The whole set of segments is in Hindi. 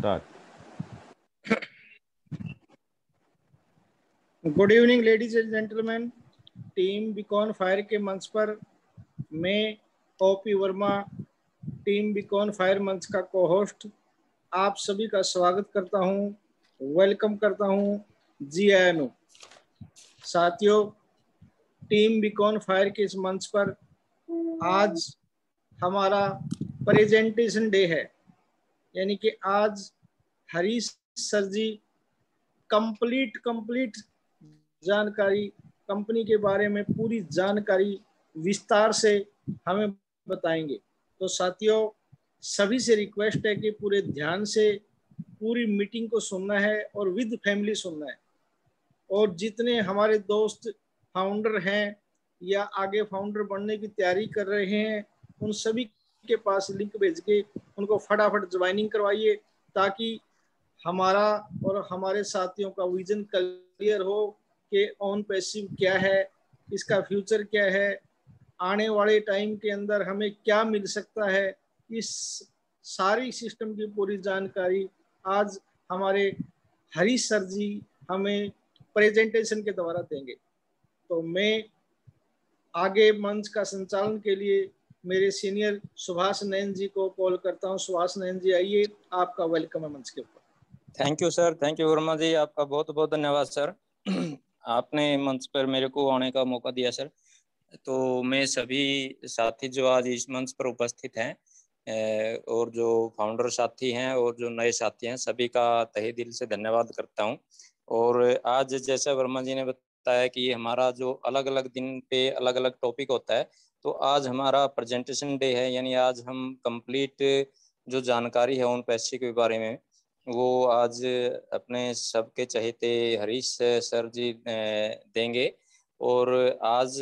Start. Good evening ladies and gentleman. Team beacon fire के मंच पर मैं OP Verma, team beacon fire मंच का को होस्ट, आप सभी का स्वागत करता हूं, वेलकम करता हूं। जी आयनो साथियों, टीम बीकॉन फायर के इस मंच पर आज हमारा प्रेजेंटेशन डे है, यानी कि आज हरीश सर जी कंप्लीट जानकारी, कंपनी के बारे में पूरी जानकारी विस्तार से हमें बताएंगे। तो साथियों, सभी से रिक्वेस्ट है कि पूरे ध्यान से पूरी मीटिंग को सुनना है और विद फैमिली सुनना है। और जितने हमारे दोस्त फाउंडर हैं या आगे फाउंडर बनने की तैयारी कर रहे हैं, उन सभी के पास लिंक भेज के उनको फटाफट ज्वाइनिंग करवाइए, ताकि हमारा और हमारे साथियों का विजन क्लियर हो कि ऑन पैसिव क्या है, इसका फ्यूचर क्या है, आने वाले टाइम के अंदर हमें क्या मिल सकता है। इस सारी सिस्टम की पूरी जानकारी आज हमारे हरीश सर जी हमें प्रेजेंटेशन के द्वारा देंगे। तो मैं आगे मंच का संचालन के लिए मेरे सीनियर सुभाष नयन जी को कॉल करता हूं। सुभाष नयन जी, आइए, आपका वेलकम है मंच के ऊपर। Thank you sir, thank you Verma ji, आपका बहुत बहुत धन्यवाद सर। आपने मंच पर मेरे को आने का मौका दिया सर। तो मैं सभी साथी जो आज इस मंच पर उपस्थित हैं और जो फाउंडर साथी हैं और जो नए साथी हैं, सभी का तहे दिल से धन्यवाद करता हूं। और आज जैसा वर्मा जी ने बताया कि हमारा जो अलग अलग दिन पे अलग अलग टॉपिक होता है, तो आज हमारा प्रेजेंटेशन डे है, यानी आज हम कंप्लीट जो जानकारी है उन पैसे के बारे में वो आज अपने सबके चहेते हरीश सर जी देंगे। और आज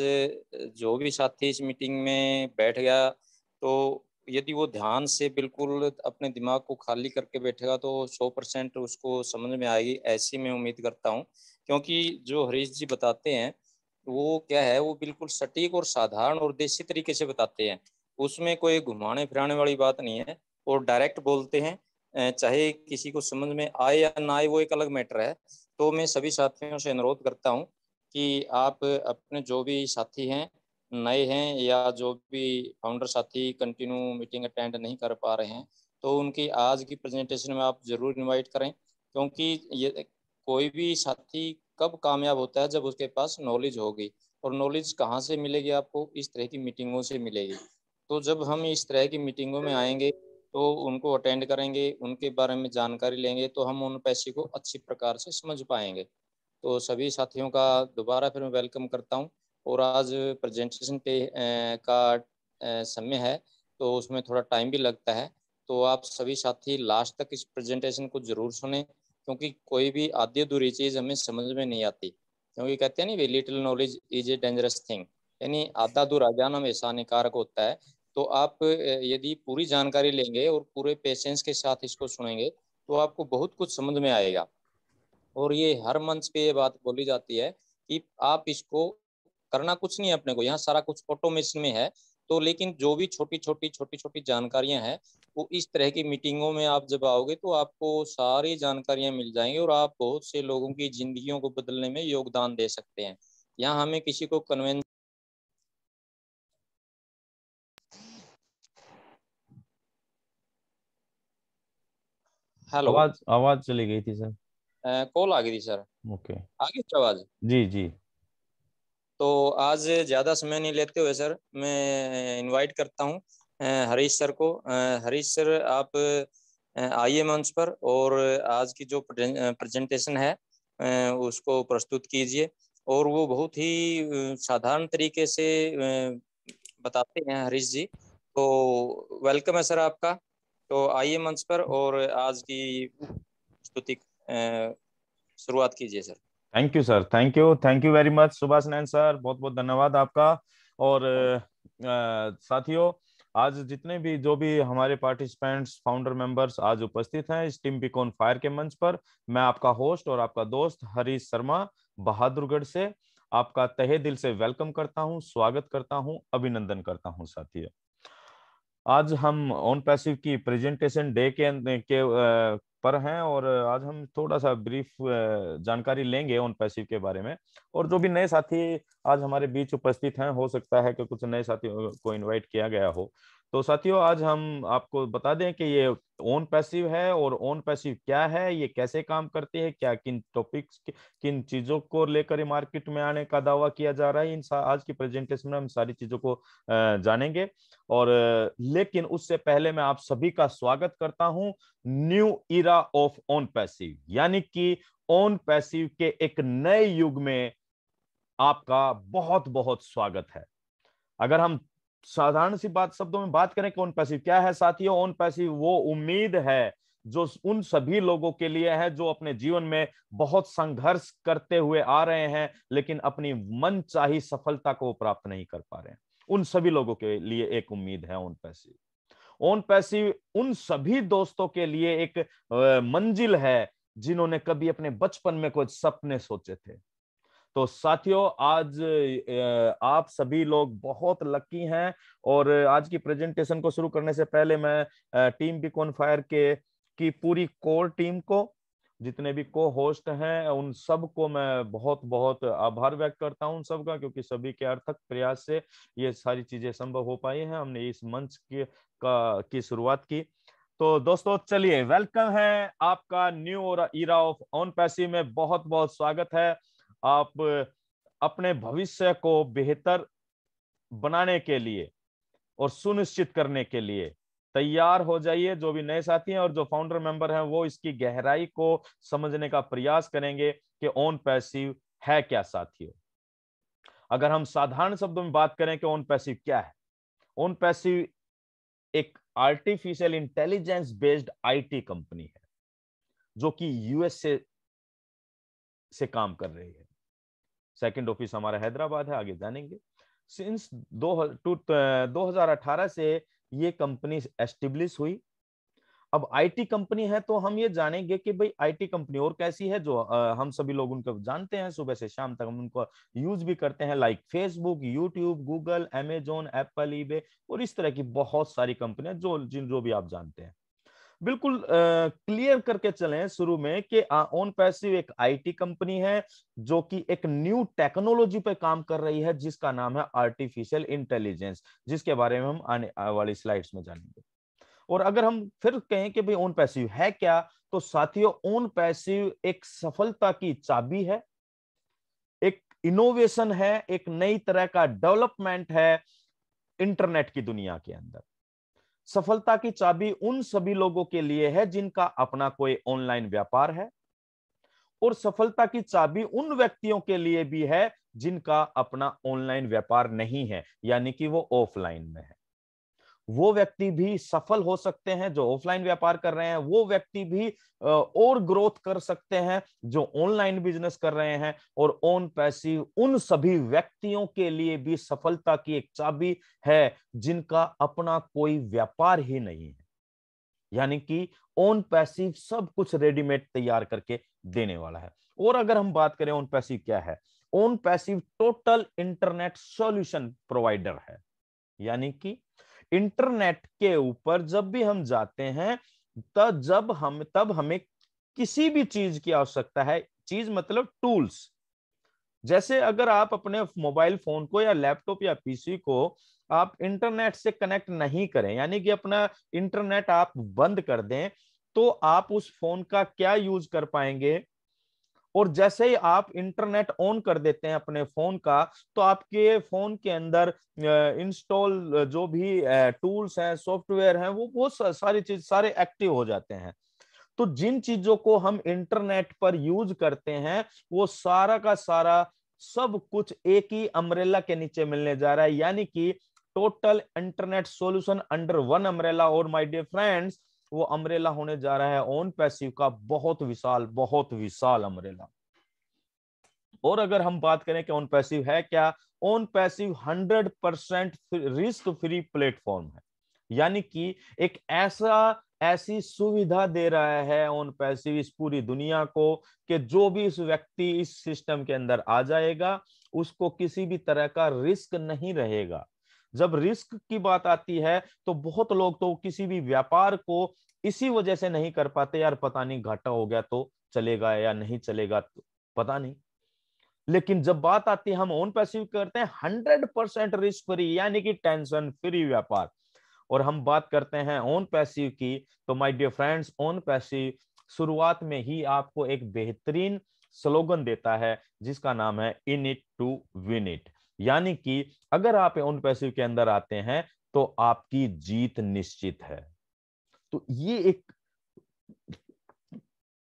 जो भी साथी इस मीटिंग में बैठ गया, तो यदि वो ध्यान से बिल्कुल अपने दिमाग को खाली करके बैठेगा तो 100% उसको समझ में आएगी, ऐसी मैं उम्मीद करता हूँ। क्योंकि जो हरीश जी बताते हैं वो क्या है, वो बिल्कुल सटीक और साधारण और देसी तरीके से बताते हैं। उसमें कोई घुमाने फिराने वाली बात नहीं है और डायरेक्ट बोलते हैं। चाहे किसी को समझ में आए या ना आए, वो एक अलग मैटर है। तो मैं सभी साथियों से अनुरोध करता हूं कि आप अपने जो भी साथी हैं, नए हैं या जो भी फाउंडर साथी कंटिन्यू मीटिंग अटेंड नहीं कर पा रहे हैं, तो उनकी आज की प्रेजेंटेशन में आप जरूर इनवाइट करें। क्योंकि ये कोई भी साथी कब कामयाब होता है, जब उसके पास नॉलेज होगी। और नॉलेज कहाँ से मिलेगी आपको? इस तरह की मीटिंगों से मिलेगी। तो जब हम इस तरह की मीटिंगों में आएंगे तो उनको अटेंड करेंगे, उनके बारे में जानकारी लेंगे, तो हम उन पैसे को अच्छी प्रकार से समझ पाएंगे। तो सभी साथियों का दोबारा फिर मैं वेलकम करता हूं। और आज प्रेजेंटेशन पे का समय है, तो उसमें थोड़ा टाइम भी लगता है। तो आप सभी साथी लास्ट तक इस प्रेजेंटेशन को जरूर सुने, क्योंकि कोई भी आधी अधूरी चीज़ हमें समझ में नहीं आती। क्योंकि कहते हैं नहीं, वे little knowledge is a dangerous thing, यानी आधा अधूरा ज्ञान हमेशा हानिकारक होता है। तो आप यदि पूरी जानकारी लेंगे और पूरे पेशेंस के साथ इसको सुनेंगे, तो आपको बहुत कुछ समझ में आएगा। और ये हर मंच पे ये बात बोली जाती है कि आप इसको करना कुछ नहीं है, अपने को यहाँ सारा कुछ ऑटोमेशन में है। तो लेकिन जो भी छोटी छोटी जानकारियां हैं, वो इस तरह की मीटिंगों में आप जब आओगे तो आपको सारी जानकारियां मिल जाएंगी और आप बहुत से लोगों की जिंदगियों को बदलने में योगदान दे सकते हैं। यहाँ हमें किसी को कन्वेंस हेलो, आवाज चली गई थी सर। कॉल आ गई थी सर। ओके, आ गई आवाज? जी जी। तो आज ज़्यादा समय नहीं लेते हुए सर, मैं इनवाइट करता हूँ हरीश सर को। हरीश सर, आप आइए मंच पर और आज की जो प्रेजेंटेशन है उसको प्रस्तुत कीजिए। और वो बहुत ही साधारण तरीके से बताते हैं हरीश जी। तो वेलकम है सर आपका। तो आइए मंच पर और आज की प्रस्तुति शुरुआत कीजिए sir. Thank you sir, thank you very much Subhash Nayan sir, बहुत बहुत धन्यवाद आपका। और साथियों, आज जितने भी जो भी हमारे पार्टिसिपेंट्स, फाउंडर मेंबर्स आज उपस्थित हैं इस टीम बीकॉन फायर के मंच पर, मैं आपका होस्ट और आपका दोस्त हरीश शर्मा बहादुरगढ़ से आपका तहे दिल से वेलकम करता हूं, स्वागत करता हूं, अभिनंदन करता हूं। साथियों, आज हम ऑन पैसिव की प्रेजेंटेशन डे पर हैं, और आज हम थोड़ा सा ब्रीफ जानकारी लेंगे ऑन पैसिव के बारे में। और जो भी नए साथी आज हमारे बीच उपस्थित हैं, हो सकता है कि कुछ नए साथियों को इनवाइट किया गया हो। तो साथियों, आज हम आपको बता दें कि ये ऑन पैसिव है, और ऑन पैसिव क्या है, ये कैसे काम करती है, क्या किन टॉपिक्स, किन चीजों को लेकर मार्केट में आने का दावा किया जा रहा है। आज की प्रेजेंटेशन में हम सारी चीजों को जानेंगे। और लेकिन उससे पहले मैं आप सभी का स्वागत करता हूं new era of on passive, यानी कि ऑन पैसिव के एक नए युग में आपका बहुत बहुत स्वागत है। अगर हम साधारण सी बात शब्दों में बात करें कि ऑन पैसिव क्या है साथियों, ऑन पैसिव वो उम्मीद है जो उन सभी लोगों के लिए है जो अपने जीवन में बहुत संघर्ष करते हुए आ रहे हैं, लेकिन अपनी मनचाही सफलता को प्राप्त नहीं कर पा रहे हैं। उन सभी लोगों के लिए एक उम्मीद है ऑन पैसिव। ऑन पैसिव उन सभी दोस्तों के लिए एक मंजिल है जिन्होंने कभी अपने बचपन में कुछ सपने सोचे थे। तो साथियों, आज आप सभी लोग बहुत लकी हैं। और आज की प्रेजेंटेशन को शुरू करने से पहले मैं टीम बीकॉन फायर के की पूरी कोर टीम को, जितने भी को होस्ट हैं, उन सब को मैं बहुत बहुत आभार व्यक्त करता हूं सबका, क्योंकि सभी के अर्थक प्रयास से ये सारी चीजें संभव हो पाई हैं। हमने इस मंच की शुरुआत की। तो दोस्तों चलिए, वेलकम है आपका न्यू और इरा ऑफ ऑन पैसिव में, बहुत बहुत स्वागत है। आप अपने भविष्य को बेहतर बनाने के लिए और सुनिश्चित करने के लिए तैयार हो जाइए। जो भी नए साथी हैं और जो फाउंडर मेंबर हैं, वो इसकी गहराई को समझने का प्रयास करेंगे कि ऑन पैसिव है क्या साथियों। अगर हम साधारण शब्दों में बात करें कि ऑन पैसिव क्या है, ऑन पैसिव एक artificial intelligence based IT company है जो कि यूएसए से काम कर रही है। सेकंड ऑफिस हमारा हैदराबाद है, आगे जानेंगे। सिंस 2018 से ये कंपनी एस्टेब्लिश हुई। अब आईटी कंपनी है तो हम ये जानेंगे कि भाई आईटी कंपनी और कैसी है, जो हम सभी लोग उनको जानते हैं, सुबह से शाम तक हम उनको यूज भी करते हैं, like Facebook, YouTube, Google, Amazon, Apple, eBay और इस तरह की बहुत सारी कंपनियां जो भी आप जानते हैं। बिल्कुल क्लियर करके चलें शुरू में कि ऑन पैसिव एक आईटी कंपनी है जो कि एक न्यू टेक्नोलॉजी पे काम कर रही है जिसका नाम है आर्टिफिशियल इंटेलिजेंस, जिसके बारे में हम आने वाली स्लाइड्स में जानेंगे। और अगर हम फिर कहें कि भाई ऑन पैसिव है क्या, तो साथियों ऑन पैसिव एक सफलता की चाबी है, एक इनोवेशन है, एक नई तरह का डेवलपमेंट है इंटरनेट की दुनिया के अंदर। सफलता की चाबी उन सभी लोगों के लिए है जिनका अपना कोई ऑनलाइन व्यापार है, और सफलता की चाबी उन व्यक्तियों के लिए भी है जिनका अपना ऑनलाइन व्यापार नहीं है, यानी कि वो ऑफलाइन में है। वो व्यक्ति भी सफल हो सकते हैं जो ऑफलाइन व्यापार कर रहे हैं, वो व्यक्ति भी और ग्रोथ कर सकते हैं जो ऑनलाइन बिजनेस कर रहे हैं। और ऑन पैसिव उन सभी व्यक्तियों के लिए भी सफलता की एक चाबी है जिनका अपना कोई व्यापार ही नहीं है, यानी कि ऑन पैसिव सब कुछ रेडीमेड तैयार करके देने वाला है। और अगर हम बात करें ऑन पैसिव क्या है, on passive total internet solution provider है, यानी कि इंटरनेट के ऊपर जब भी हम जाते हैं तब हमें किसी भी चीज की आवश्यकता है। चीज मतलब टूल्स। जैसे अगर आप अपने मोबाइल फोन को या लैपटॉप या पीसी को आप इंटरनेट से कनेक्ट नहीं करें, यानी कि अपना इंटरनेट आप बंद कर दें, तो आप उस फोन का क्या यूज कर पाएंगे। और जैसे ही आप इंटरनेट ऑन कर देते हैं अपने फोन का, तो आपके फोन के अंदर इंस्टॉल जो भी टूल्स हैं, सॉफ्टवेयर हैं, वो सारी चीज सारे एक्टिव हो जाते हैं। तो जिन चीजों को हम इंटरनेट पर यूज करते हैं, वो सारा का सारा सब कुछ एक ही अम्ब्रेला के नीचे मिलने जा रहा है, यानी कि total internet solution under one umbrella. और माय डियर फ्रेंड्स, वो अम्ब्रेला होने जा रहा है ऑन पैसिव का बहुत विशाल अम्ब्रेला। और अगर हम बात करें कि ऑन पैसिव है क्या, on passive 100% risk free platform है, यानी कि एक ऐसी सुविधा दे रहा है ऑन पैसिव इस पूरी दुनिया को कि जो भी इस व्यक्ति इस सिस्टम के अंदर आ जाएगा उसको किसी भी तरह का रिस्क नहीं रहेगा। जब रिस्क की बात आती है तो बहुत लोग तो किसी भी व्यापार को इसी वजह से नहीं कर पाते, यार पता नहीं घाटा हो गया तो चलेगा या नहीं चलेगा, तो पता नहीं। लेकिन जब बात आती है हम ओन पैसिव करते हैं 100% रिस्क फ्री यानी कि टेंशन फ्री व्यापार, और हम बात करते हैं ओन पैसिव की, तो my dear friends OnPassive शुरुआत में ही आपको एक बेहतरीन स्लोगन देता है जिसका नाम है in it to win it. यानी कि अगर आप ओन पैसिव के अंदर आते हैं तो आपकी जीत निश्चित है। तो ये एक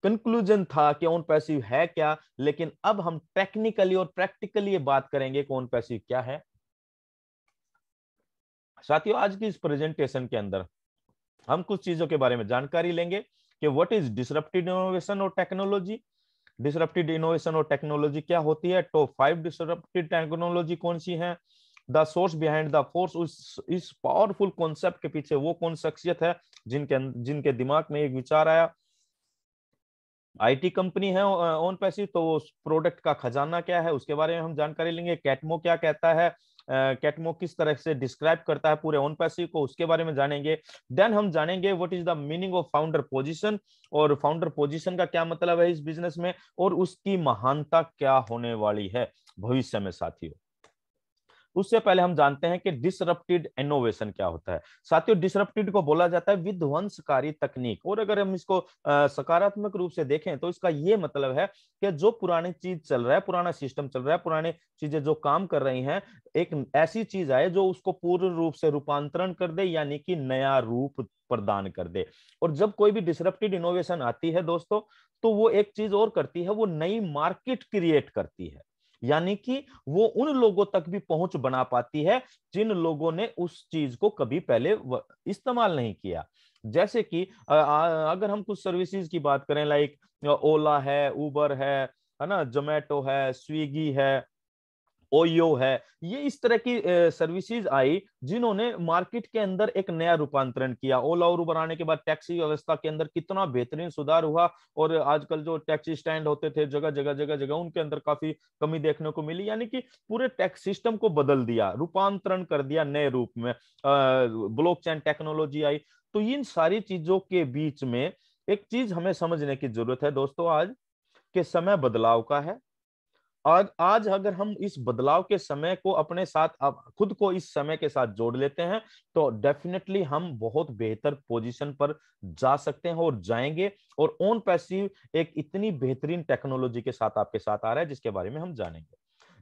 कंक्लूजन था कि ओन पैसिव है क्या, लेकिन अब हम टेक्निकली और प्रैक्टिकली बात करेंगे कि ओन पैसिव क्या है। साथियों आज की इस प्रेजेंटेशन के अंदर हम कुछ चीजों के बारे में जानकारी लेंगे कि व्हाट इज डिसरप्टिव इनोवेशन और टेक्नोलॉजी। डिसरप्टिव इनोवेशन और टेक्नोलॉजी क्या होती है, टॉप 5 डिसरप्टिव टेक्नोलॉजी कौन सी है, the source behind the force, इस पावरफुल कॉन्सेप्ट के पीछे वो कौन शख्सियत है जिनके दिमाग में एक विचार आया। आईटी कंपनी है ओन पैसिव, तो उस प्रोडक्ट का खजाना क्या है उसके बारे में हम जानकारी लेंगे। कैटमो क्या कहता है, कैटमो किस तरह से डिस्क्राइब करता है पूरे ओन पैसिव को, उसके बारे में जानेंगे। देन हम जानेंगे what is the meaning of founder position, और फाउंडर पोजीशन का क्या मतलब है इस बिजनेस में, और उसकी महानता क्या होने वाली है भविष्य में साथियों। उससे पहले हम जानते हैं कि डिसरप्टेड इनोवेशन क्या होता है। साथियों डिसरप्टेड को बोला जाता है विध्वंसकारी तकनीक, और अगर हम इसको सकारात्मक रूप से देखें तो इसका ये मतलब है कि जो पुरानी चीज चल रहा है, पुराना सिस्टम चल रहा है, पुरानी चीजें जो काम कर रही हैं, एक ऐसी चीज आए जो उसको पूर्ण रूप से रूपांतरण कर दे, यानी कि नया रूप प्रदान कर दे। और जब कोई भी डिसरप्टेड इनोवेशन आती है दोस्तों, तो वो एक चीज और करती है, वो नई मार्केट क्रिएट करती है, यानी कि वो उन लोगों तक भी पहुंच बना पाती है जिन लोगों ने उस चीज को कभी पहले इस्तेमाल नहीं किया। जैसे कि अगर हम कुछ सर्विसेज की बात करें, लाइक ओला है, उबर है ना, जोमेटो है, स्विगी है, ओयो है, ये इस तरह की सर्विसेज आई जिन्होंने मार्केट के अंदर एक नया रूपांतरण किया। ओला और उबर आने के बाद टैक्सी व्यवस्था के अंदर कितना बेहतरीन सुधार हुआ, और आजकल जो टैक्सी स्टैंड होते थे जगह जगह जगह जगह, उनके अंदर काफी कमी देखने को मिली, यानी कि पूरे टैक्स सिस्टम को बदल दिया, रूपांतरण कर दिया नए रूप में। ब्लॉकचेन टेक्नोलॉजी आई। तो इन सारी चीजों के बीच में एक चीज हमें समझने की जरूरत है दोस्तों, आज के समय बदलाव का है। आज अगर हम इस बदलाव के समय को अपने साथ, अब खुद को इस समय के साथ जोड़ लेते हैं, तो डेफिनेटली हम बहुत बेहतर पोजीशन पर जा सकते हैं और जाएंगे। और ओन पैसिव एक इतनी बेहतरीन टेक्नोलॉजी के साथ आपके साथ आ रहा है जिसके बारे में हम जानेंगे।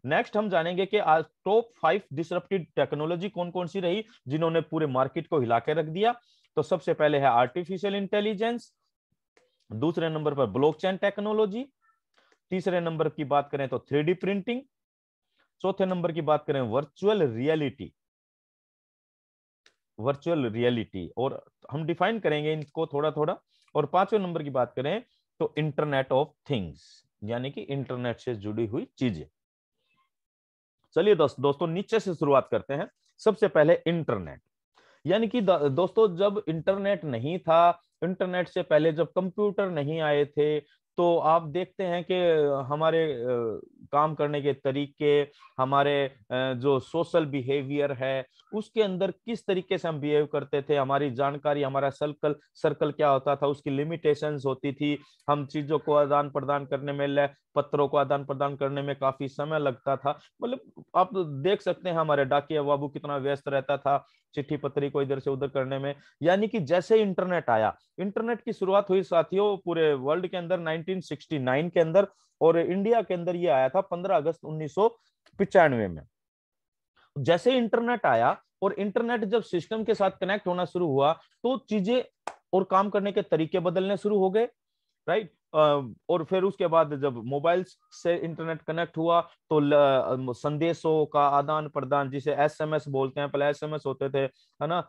नेक्स्ट हम जानेंगे कि आज टॉप 5 डिसरप्टिव टेक्नोलॉजी कौन कौन सी रही जिन्होंने पूरे मार्केट को हिला के रख दिया। तो सबसे पहले है आर्टिफिशियल इंटेलिजेंस, दूसरे नंबर पर ब्लॉकचेन टेक्नोलॉजी, तीसरे नंबर की बात करें तो 3D प्रिंटिंग, चौथे नंबर की बात करें वर्चुअल रियलिटी, और हम डिफाइन करेंगे इनको थोड़ा थोड़ा। और पांचवें नंबर की बात करें तो इंटरनेट ऑफ थिंग्स, यानी कि इंटरनेट से जुड़ी हुई चीजें। चलिए दोस्तों नीचे से शुरुआत करते हैं। सबसे पहले इंटरनेट, यानी कि दोस्तों जब इंटरनेट नहीं था, इंटरनेट से पहले जब कंप्यूटर नहीं आए थे, तो आप देखते हैं कि हमारे काम करने के तरीके, हमारे जो सोशल बिहेवियर है, उसके अंदर किस तरीके से हम बिहेव करते थे, हमारी जानकारी, हमारा सर्कल क्या होता था, उसकी लिमिटेशंस होती थी। हम चीजों को आदान प्रदान करने में, पत्रों को आदान प्रदान करने में काफी समय लगता था। मतलब आप देख सकते हैं हमारे डाकिया बाबू कितना व्यस्त रहता था चिट्ठी पत्री को इधर से उधर करने में। यानी कि जैसे इंटरनेट आया, इंटरनेट की शुरुआत हुई साथियों पूरे वर्ल्ड के अंदर 1969 के अंदर, और इंडिया के अंदर ये आया था 15 अगस्त 1995 में। जैसे इंटरनेट आया और इंटरनेट जब सिस्टम के साथ कनेक्ट होना शुरू हुआ, तो चीजें और काम करने के तरीके बदलने शुरू हो गए, राइट। और फिर उसके बाद जब मोबाइल से इंटरनेट कनेक्ट हुआ, तो संदेशों का आदान प्रदान, जिसे एसएमएस बोलते हैं, पहले एसएमएस होते थे, है ना,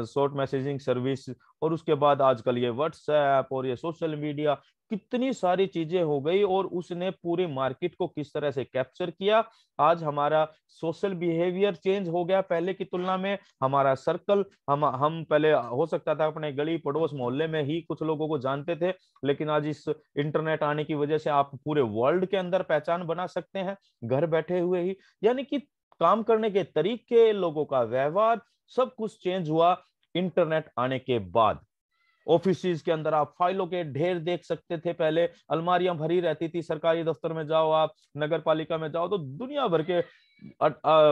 शॉर्ट मैसेजिंग सर्विस, और उसके बाद आजकल ये व्हाट्सएप और ये सोशल मीडिया, कितनी सारी चीजें हो गई, और उसने पूरे मार्केट को किस तरह से कैप्चर किया। आज हमारा सोशल बिहेवियर चेंज हो गया पहले की तुलना में। हमारा सर्कल, हम पहले हो सकता था अपने गली पड़ोस मोहल्ले में ही कुछ लोगों को जानते थे, लेकिन आज इस इंटरनेट आने की वजह से आप पूरे वर्ल्ड के अंदर पहचान बना सकते हैं घर बैठे हुए ही। यानी कि काम करने के तरीके, लोगों का व्यवहार, सब कुछ चेंज हुआ इंटरनेट आने के बाद। ऑफिस के अंदर आप फाइलों के ढेर देख सकते थे, पहले अलमारियां भरी रहती थी। सरकारी दफ्तर में जाओ, आप नगर पालिका में जाओ तो दुनिया भर के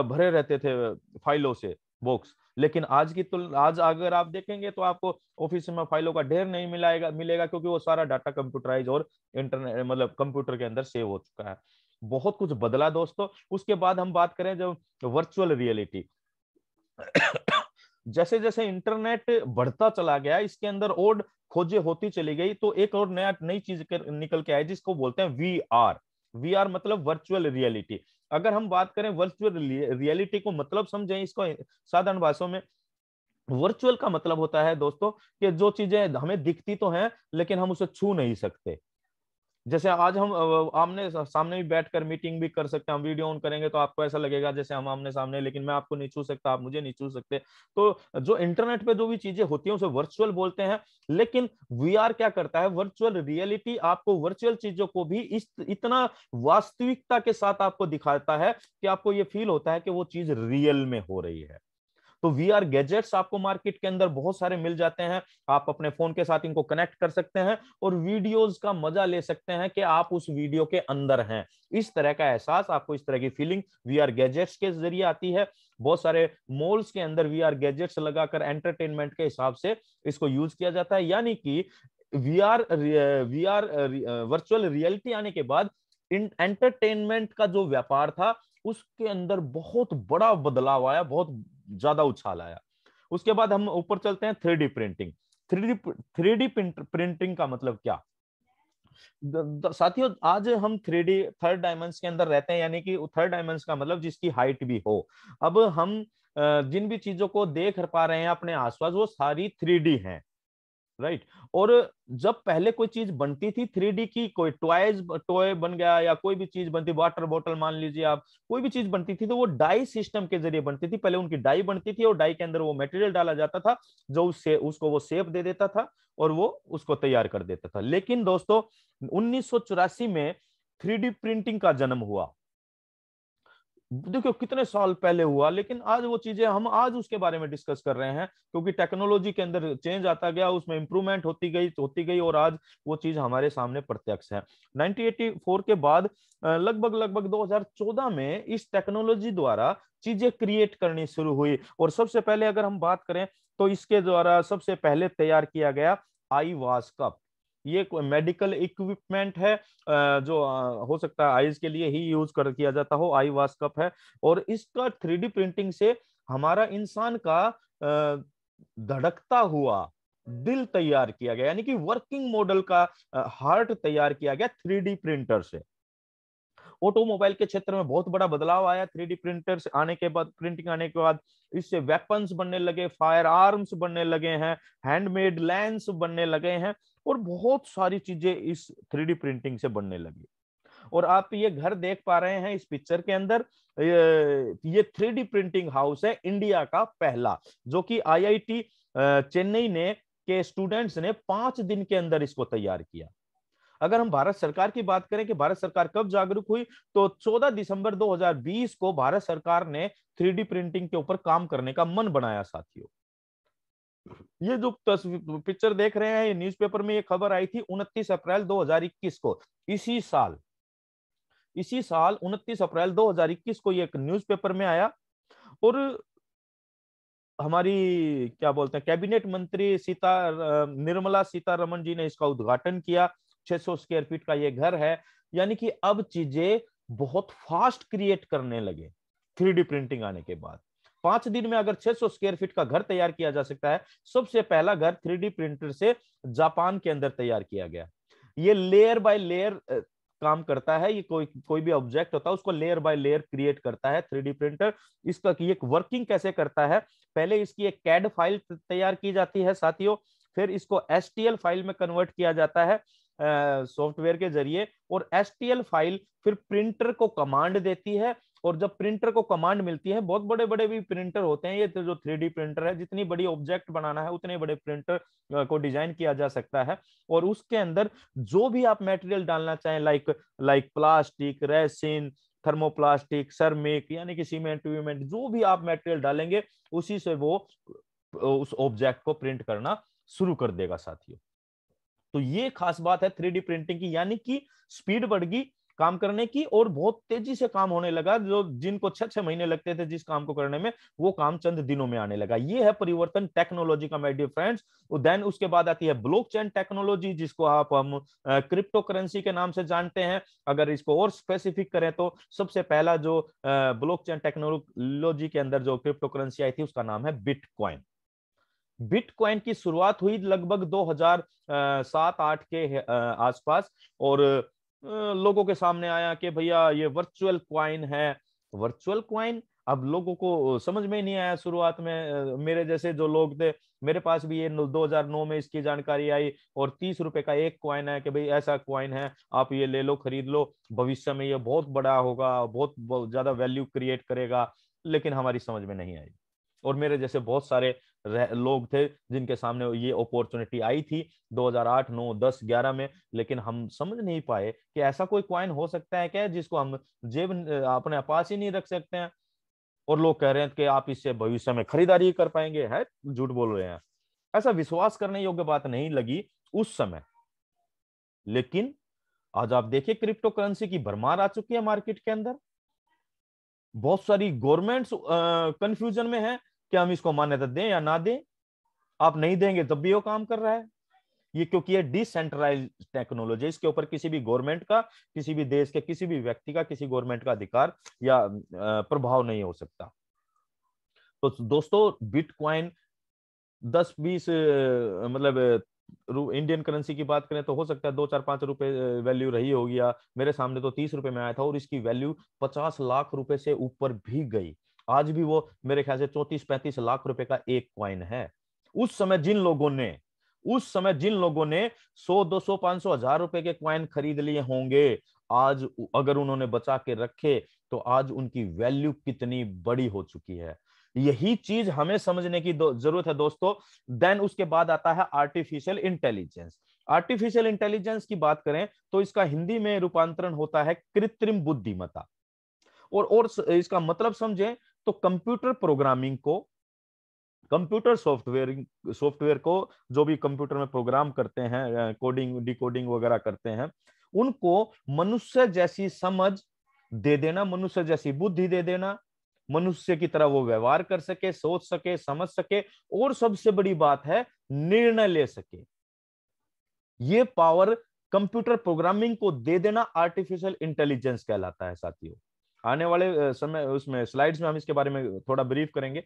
भरे रहते थे फाइलों से बॉक्स। लेकिन आज अगर आप देखेंगे तो आपको ऑफिस में फाइलों का ढेर नहीं मिलेगा, क्योंकि वो सारा डाटा कंप्यूटराइज और इंटरनेट मतलब कंप्यूटर के अंदर सेव हो चुका है। बहुत कुछ बदला दोस्तों। उसके बाद हम बात करें जब वर्चुअल रियलिटी, जैसे जैसे इंटरनेट बढ़ता चला गया, इसके अंदर और खोजें होती चली गई, तो एक और नई चीज निकल के आई जिसको बोलते हैं वीआर। वीआर मतलब वर्चुअल रियलिटी। अगर हम बात करें वर्चुअल रियलिटी को मतलब समझें इसको साधारण भाषा में, वर्चुअल का मतलब होता है दोस्तों कि जो चीजें हमें दिखती तो हैं लेकिन हम उसे छू नहीं सकते। जैसे आज हम आमने सामने भी बैठकर मीटिंग भी कर सकते हैं, हम वीडियो ऑन करेंगे तो आपको ऐसा लगेगा जैसे हम आमने सामने, लेकिन मैं आपको नहीं छू सकता, आप मुझे नहीं छू सकते। तो जो इंटरनेट पे जो भी चीजें होती हैं उसे वर्चुअल बोलते हैं। लेकिन वीआर क्या करता है, वर्चुअल रियलिटी आपको वर्चुअल चीजों को भी इतना वास्तविकता के साथ आपको दिखाता है कि आपको ये फील होता है कि वो चीज रियल में हो रही है। तो वीआर गैजेट्स आपको मार्केट के अंदर बहुत सारे मिल जाते हैं। आप अपने फोन के साथ इनको कनेक्ट कर सकते हैं और वीडियोस का मजा ले सकते हैं कि आप उस वीडियो के अंदर हैं। इस तरह का एहसास आपको, इस तरह की फीलिंग वीआर गैजेट्स के जरिए आती है। बहुत सारे मॉल्स के अंदर वीआर गैजेट्स लगाकर एंटरटेनमेंट के हिसाब से इसको यूज किया जाता है। यानी कि वीआर वीआर वर्चुअल रियलिटी आने के बाद एंटरटेनमेंट का जो व्यापार था उसके अंदर बहुत बड़ा बदलाव आया, बहुत ज्यादा उछाल आया। उसके बाद हम ऊपर चलते हैं, 3D प्रिंटिंग। 3D प्रिंटिंग का मतलब क्या साथियों, आज हम 3D थर्ड डायमेंशन के अंदर रहते हैं, यानी कि थर्ड डायमेंशन का मतलब जिसकी हाइट भी हो। अब हम जिन भी चीजों को देख पा रहे हैं अपने आसपास वो सारी 3D हैं, राइट। और जब पहले कोई चीज बनती थी 3D की, कोई टॉय बन गया या कोई भी चीज बनती, वाटर बोतल मान लीजिए आप, कोई भी चीज बनती थी तो वो डाई सिस्टम के जरिए बनती थी। पहले उनकी डाई बनती थी और डाई के अंदर वो मटेरियल डाला जाता था जो उसको वो शेप दे देता था और वो उसको तैयार कर देता था। लेकिन दोस्तों 1984 में 3D प्रिंटिंग का जन्म हुआ। देखो कितने साल पहले हुआ, लेकिन आज वो चीजें हम आज उसके बारे में डिस्कस कर रहे हैं क्योंकि टेक्नोलॉजी के अंदर चेंज आता गया, उसमें इंप्रूवमेंट होती गई और आज वो चीज हमारे सामने प्रत्यक्ष है। 1984 के बाद लगभग 2014 में इस टेक्नोलॉजी द्वारा चीजें क्रिएट करनी शुरू हुई। और सबसे पहले अगर हम बात करें तो इसके द्वारा सबसे पहले तैयार किया गया आई वाश कप। ये मेडिकल इक्विपमेंट है जो हो सकता है आईज के लिए ही यूज किया जाता हो, आई वाश कप है। और इसका 3D प्रिंटिंग से हमारा इंसान का धड़कता हुआ दिल तैयार किया गया, यानी कि वर्किंग मॉडल का हार्ट तैयार किया गया 3D प्रिंटर से। ऑटोमोबाइल के क्षेत्र में बहुत बड़ा बदलाव आया 3D प्रिंटर आने के बाद, प्रिंटिंग आने के बाद। इससे वेपन्स बनने लगे, फायर आर्म्स बनने लगे हैं, हैंडमेड लैंस बनने लगे हैं और बहुत सारी चीजें इस 3D प्रिंटिंग से बनने लगी। और आप ये घर देख पा रहे हैं इस पिक्चर के अंदर, ये 3D प्रिंटिंग हाउस है इंडिया का पहला, जो कि IIT चेन्नई ने के स्टूडेंट्स ने 5 दिन के अंदर इसको तैयार किया। अगर हम भारत सरकार की बात करें कि भारत सरकार कब जागरूक हुई, तो 14 दिसंबर 2020 को भारत सरकार ने 3D प्रिंटिंग के ऊपर काम करने का मन बनाया। साथियों ये जो पिक्चर देख रहे हैं, ये न्यूज़पेपर में ये खबर आई थी 29 अप्रैल 2021 को। इसी साल 29 अप्रैल 2021 को ये न्यूज़पेपर में आया। और हमारी क्या बोलते हैं कैबिनेट मंत्री निर्मला सीतारमण जी ने इसका उद्घाटन किया। 600 स्क्वायर फीट का ये घर है। यानी कि अब चीजें बहुत फास्ट क्रिएट करने लगे 3D प्रिंटिंग आने के बाद। 5 दिन में अगर 600 स्क्वायर फीट का घर तैयार किया जा सकता है। सबसे पहला घर 3D प्रिंटर से जापान के अंदर तैयार किया गया। ये लेयर बाय लेयर काम करता है। ये कोई भी ऑब्जेक्ट होता है उसको लेयर बाय लेयर क्रिएट करता है 3D प्रिंटर। इसका ये वर्किंग कैसे करता है, पहले इसकी एक कैड फाइल तैयार की जाती है साथियों, फिर इसको STL फाइल में कन्वर्ट किया जाता है सॉफ्टवेयर के जरिए, और STL फाइल फिर प्रिंटर को कमांड देती है। और जब प्रिंटर को कमांड मिलती है, बहुत बड़े बड़े भी प्रिंटर होते हैं ये तो, जो 3D प्रिंटर है, जितनी बड़ी ऑब्जेक्ट बनाना है उतने बड़े प्रिंटर को डिजाइन किया जा सकता है। और उसके अंदर जो भी आप मटेरियल डालना चाहें, like plastic, resin, thermoplastic, ceramic यानी कि सीमेंट वीमेंट जो भी आप मटेरियल डालेंगे उसी से वो उस ऑब्जेक्ट को प्रिंट करना शुरू कर देगा साथियों। तो ये खास बात है 3D प्रिंटिंग की, यानी कि स्पीड बढ़ गई काम करने की और बहुत तेजी से काम होने लगा। जो जिनको 6-6 महीने लगते थे जिस काम को करने में, वो काम चंद दिनों में आने लगा। ये है परिवर्तन टेक्नोलॉजी का, माय डियर फ्रेंड्स। देन उसके बाद आती है ब्लॉकचेन टेक्नोलॉजी, जिसको आप हम क्रिप्टो करेंसी के नाम से जानते हैं। अगर इसको और स्पेसिफिक करें तो सबसे पहला जो ब्लॉकचेन टेक्नोलॉजी के अंदर जो क्रिप्टो करेंसी आई थी उसका नाम है बिटकॉइन। बिटकॉइन की शुरुआत हुई लगभग 2007-8 के आसपास, और लोगों के सामने आया कि भैया ये वर्चुअल कॉइन है। वर्चुअल कॉइन अब लोगों को समझ में नहीं आया शुरुआत में। मेरे जैसे जो लोग थे, मेरे पास भी ये 2009 में इसकी जानकारी आई, और 30 रुपए का एक कॉइन है कि भाई ऐसा कॉइन है, आप ये ले लो, खरीद लो, भविष्य में ये बहुत बड़ा होगा, बहुत ज्यादा वैल्यू क्रिएट करेगा। लेकिन हमारी समझ में नहीं आई, और मेरे जैसे बहुत सारे लोग थे जिनके सामने ये अपॉर्चुनिटी आई थी 2008, 9, 10, 11 में, लेकिन हम समझ नहीं पाए कि ऐसा कोई कॉइन हो सकता है क्या जिसको हम जेब अपने पास ही नहीं रख सकते हैं। और लोग कह रहे हैं कि आप इससे भविष्य में खरीदारी कर पाएंगे। है झूठ बोल रहे हैं, ऐसा विश्वास करने योग्य बात नहीं लगी उस समय। लेकिन आज आप देखिए क्रिप्टो करेंसी की भरमार आ चुकी है मार्केट के अंदर। बहुत सारी गवर्नमेंट्स कंफ्यूजन में है कि हम इसको मान्यता दें या ना दें। आप नहीं देंगे तब भी वो काम कर रहा है। ये क्योंकि ये डिसेंट्रलाइज टेक्नोलॉजी, इसके ऊपर किसी भी गवर्नमेंट का, किसी भी देश के, किसी भी व्यक्ति का, किसी गवर्नमेंट का अधिकार या प्रभाव नहीं हो सकता। तो दोस्तों बिटकॉइन 10-20 मतलब इंडियन करेंसी की बात करें तो हो सकता है 2-4-5 रुपए वैल्यू रही होगी, या मेरे सामने तो 30 रुपए में आया था, और इसकी वैल्यू 50 लाख रुपए से ऊपर भी गई। आज भी वो मेरे ख्याल से 34-35 लाख रुपए का एक कॉइन है। उस समय जिन लोगों ने 100, 200, 500, 1000 रुपए के कॉइन खरीद लिए होंगे, आज अगर उन्होंने बचा के रखे तो आज उनकी वैल्यू कितनी बड़ी हो चुकी है। यही चीज हमें समझने की जरूरत है दोस्तों। देन उसके बाद आता है आर्टिफिशियल इंटेलिजेंस। आर्टिफिशियल इंटेलिजेंस की बात करें तो इसका हिंदी में रूपांतरण होता है कृत्रिम बुद्धिमत्ता। और इसका मतलब समझें तो कंप्यूटर प्रोग्रामिंग को, कंप्यूटर सॉफ्टवेयर को जो भी कंप्यूटर में प्रोग्राम करते हैं, कोडिंग डिकोडिंग वगैरह करते हैं, उनको मनुष्य जैसी समझ दे देना, मनुष्य जैसी बुद्धि दे देना, मनुष्य की तरह वो व्यवहार कर सके, सोच सके, समझ सके, और सबसे बड़ी बात है निर्णय ले सके। ये पावर कंप्यूटर प्रोग्रामिंग को दे देना आर्टिफिशियल इंटेलिजेंस कहलाता है साथियों। आने वाले समय उसमें स्लाइड्स में हम इसके बारे में थोड़ा ब्रीफ करेंगे।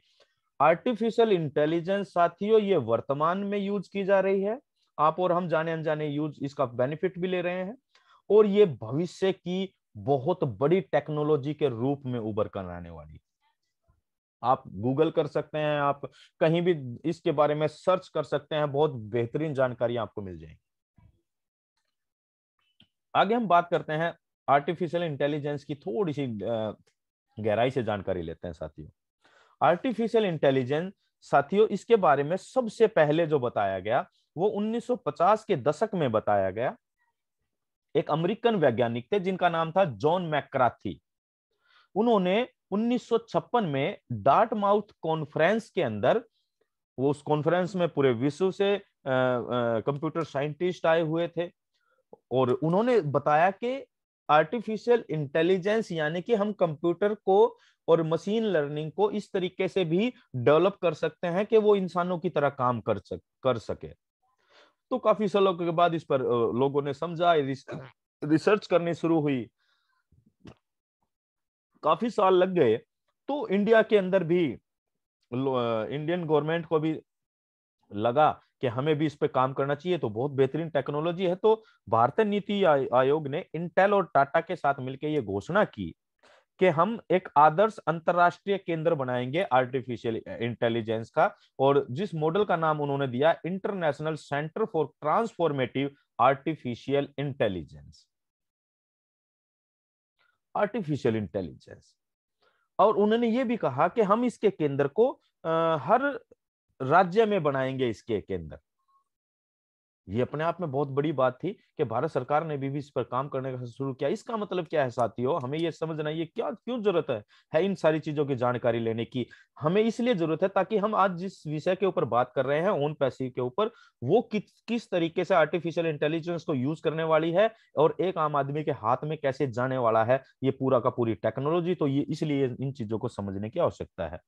आर्टिफिशियल इंटेलिजेंस साथियों ये वर्तमान में यूज की जा रही है, आप और हम जाने अनजाने यूज इसका बेनिफिट भी ले रहे हैं, और ये भविष्य की बहुत बड़ी टेक्नोलॉजी के रूप में उभर कर आने वाली। आप गूगल कर सकते हैं, आप कहीं भी इसके बारे में सर्च कर सकते हैं, बहुत बेहतरीन जानकारी आपको मिल जाएगी। आगे हम बात करते हैं आर्टिफिशियल इंटेलिजेंस की, थोड़ी सी गहराई से जानकारी लेते हैं साथियों। आर्टिफिशियल इंटेलिजेंस साथियों इसके बारे में सबसे पहले जो बताया गया वो 1950 के दशक में बताया गया। एक अमेरिकन वैज्ञानिक थे जिनका नाम था जॉन मैककार्थी। उन्होंने 1956 में डार्टमाउथ कॉन्फ्रेंस के अंदर, वो उस कॉन्फ्रेंस में पूरे विश्व से कंप्यूटर साइंटिस्ट आए हुए थे, और उन्होंने बताया कि आर्टिफिशियल इंटेलिजेंस यानी कि हम कंप्यूटर को और मशीन लर्निंग को इस तरीके से भी डेवलप कर सकते हैं कि वो इंसानों की तरह काम कर सके। तो काफी सालों के बाद इस पर लोगों ने समझा, रिसर्च करनी शुरू हुई, काफी साल लग गए। तो इंडिया के अंदर भी इंडियन गवर्नमेंट को भी लगा कि हमें भी इस पे काम करना चाहिए, तो बहुत बेहतरीन टेक्नोलॉजी है। तो भारतीय नीति आयोग ने इंटेल और टाटा के साथ मिलकर ये घोषणा की कि हम एक आदर्श अंतरराष्ट्रीय केंद्र बनाएंगे आर्टिफिशियल इंटेलिजेंस का, और जिस मॉडल का नाम उन्होंने दिया international centre for transformative artificial intelligence. Artificial intelligence, और उन्होंने ये भी कहा कि हम इसके केंद्र को हर राज्य में बनाएंगे इसके केंद्र। ये अपने आप में बहुत बड़ी बात थी कि भारत सरकार ने भी इस पर काम करने का शुरू किया। इसका मतलब क्या है साथियों, हमें ये समझना ये क्या क्यों जरूरत है इन सारी चीजों की जानकारी लेने की। हमें इसलिए जरूरत है ताकि हम आज जिस विषय के ऊपर बात कर रहे हैं ओन पैसिव के ऊपर, वो किस तरीके से आर्टिफिशियल इंटेलिजेंस को यूज करने वाली है और एक आम आदमी के हाथ में कैसे जाने वाला है ये पूरा का पूरी टेक्नोलॉजी। तो ये इसलिए इन चीजों को समझने की आवश्यकता है।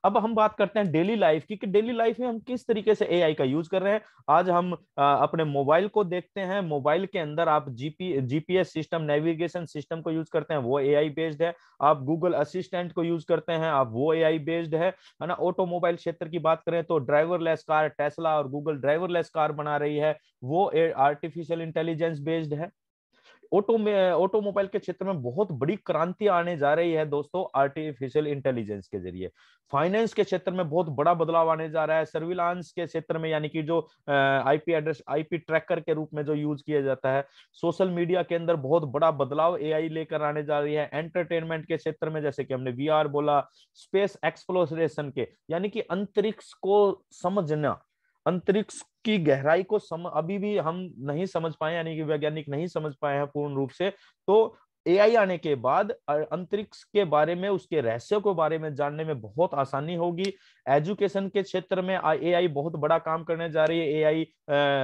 अब हम बात करते हैं डेली लाइफ की, कि डेली लाइफ में हम किस तरीके से एआई का यूज कर रहे हैं। आज हम अपने मोबाइल को देखते हैं, मोबाइल के अंदर आप जीपीएस सिस्टम, नेविगेशन सिस्टम को यूज करते हैं, वो एआई बेस्ड है। आप गूगल असिस्टेंट को यूज करते हैं, आप वो एआई बेस्ड है ना। ऑटोमोबाइल क्षेत्र की बात करें तो ड्राइवरलेस कार, टेस्ला और गूगल ड्राइवरलेस कार बना रही है, वो आर्टिफिशियल इंटेलिजेंस बेस्ड है। ऑटोमोबाइल के क्षेत्र में बहुत बड़ी क्रांति आने जा रही है दोस्तों आर्टिफिशियल इंटेलिजेंस के जरिए। फाइनेंस के क्षेत्र में बहुत बड़ा बदलाव आने जा रहा है। सर्विलांस के क्षेत्र में, यानी कि जो आईपी एड्रेस, आईपी ट्रैकर के रूप में जो यूज किया जाता है। सोशल मीडिया के अंदर बहुत बड़ा बदलाव एआई लेकर आने जा रही है। एंटरटेनमेंट के क्षेत्र में, जैसे कि हमने वीआर बोला, स्पेस एक्सप्लोरेशन के, यानी कि अंतरिक्ष को समझना, अंतरिक्ष की गहराई को अभी भी हम नहीं समझ पाए, यानी कि वैज्ञानिक नहीं समझ पाए हैं पूर्ण रूप से। तो एआई आने के बाद अंतरिक्ष के बारे में, उसके रहस्यों के बारे में जानने में बहुत आसानी होगी। एजुकेशन के क्षेत्र में एआई बहुत बड़ा काम करने जा रही है। एआई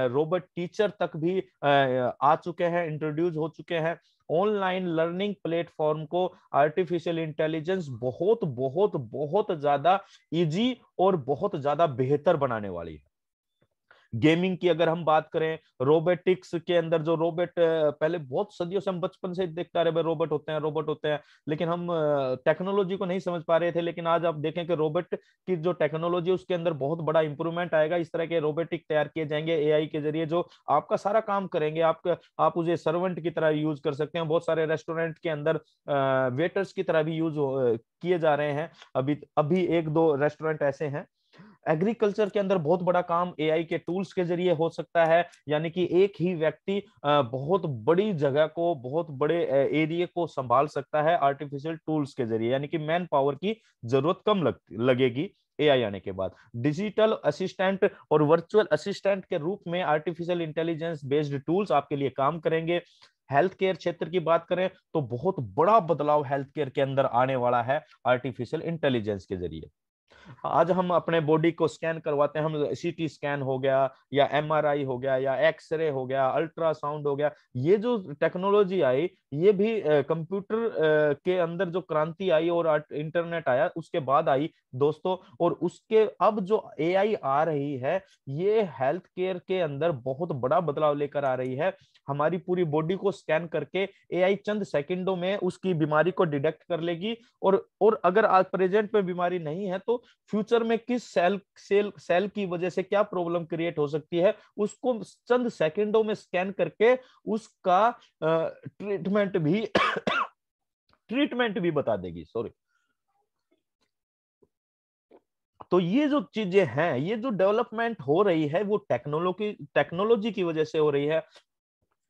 रोबोट टीचर तक भी आ चुके हैं, इंट्रोड्यूस हो चुके हैं। ऑनलाइन लर्निंग प्लेटफॉर्म को आर्टिफिशियल इंटेलिजेंस बहुत बहुत बहुत ज्यादा इजी और बहुत ज्यादा बेहतर बनाने वाली है। गेमिंग की अगर हम बात करें, रोबोटिक्स के अंदर जो रोबोट पहले बहुत सदियों से हम बचपन से देखते आ रहे, रोबोट होते हैं, रोबोट होते हैं, लेकिन हम टेक्नोलॉजी को नहीं समझ पा रहे थे। लेकिन आज आप देखें कि रोबोट की जो टेक्नोलॉजी उसके अंदर बहुत बड़ा इंप्रूवमेंट आएगा। इस तरह के रोबोटिक तैयार किए जाएंगे एआई के जरिए, जो आपका सारा काम करेंगे। आप उसे सर्वेंट की तरह यूज कर सकते हैं। बहुत सारे रेस्टोरेंट के अंदर वेटर्स की तरह भी यूज किए जा रहे हैं। अभी अभी एक दो रेस्टोरेंट ऐसे हैं। एग्रीकल्चर के अंदर बहुत बड़ा काम एआई के टूल्स के जरिए हो सकता है, यानी कि एक ही व्यक्ति बहुत बड़ी जगह को, बहुत बड़े एरिया को संभाल सकता है आर्टिफिशियल टूल्स के जरिए, यानी कि मैन पावर की जरूरत कम लगेगी एआई आने के बाद। डिजिटल असिस्टेंट और वर्चुअल असिस्टेंट के रूप में आर्टिफिशियल इंटेलिजेंस बेस्ड टूल्स आपके लिए काम करेंगे। हेल्थ केयर क्षेत्र की बात करें तो बहुत बड़ा बदलाव हेल्थ केयर के अंदर आने वाला है आर्टिफिशियल इंटेलिजेंस के जरिए। आज हम अपने बॉडी को स्कैन करवाते हैं, हम सीटी स्कैन हो गया या एमआरआई हो गया या एक्सरे हो गया, अल्ट्रासाउंड हो गया, ये जो टेक्नोलॉजी आई, ये भी कंप्यूटर के अंदर जो क्रांति आई और इंटरनेट आया उसके बाद आई दोस्तों। और उसके अब जो एआई आ रही है, ये हेल्थ केयर के अंदर बहुत बड़ा बदलाव लेकर आ रही है। हमारी पूरी बॉडी को स्कैन करके एआई चंद सेकंडों में उसकी बीमारी को डिटेक्ट कर लेगी। और अगर आज प्रेजेंट में बीमारी नहीं है तो फ्यूचर में किस सेल की वजह से क्या प्रॉब्लम क्रिएट हो सकती है, उसको चंद सेकंडों में स्कैन करके उसका ट्रीटमेंट भी ट्रीटमेंट भी बता देगी। सॉरी। तो ये जो चीजें हैं, ये जो डेवलपमेंट हो रही है, वो टेक्नोलॉजी की वजह से हो रही है।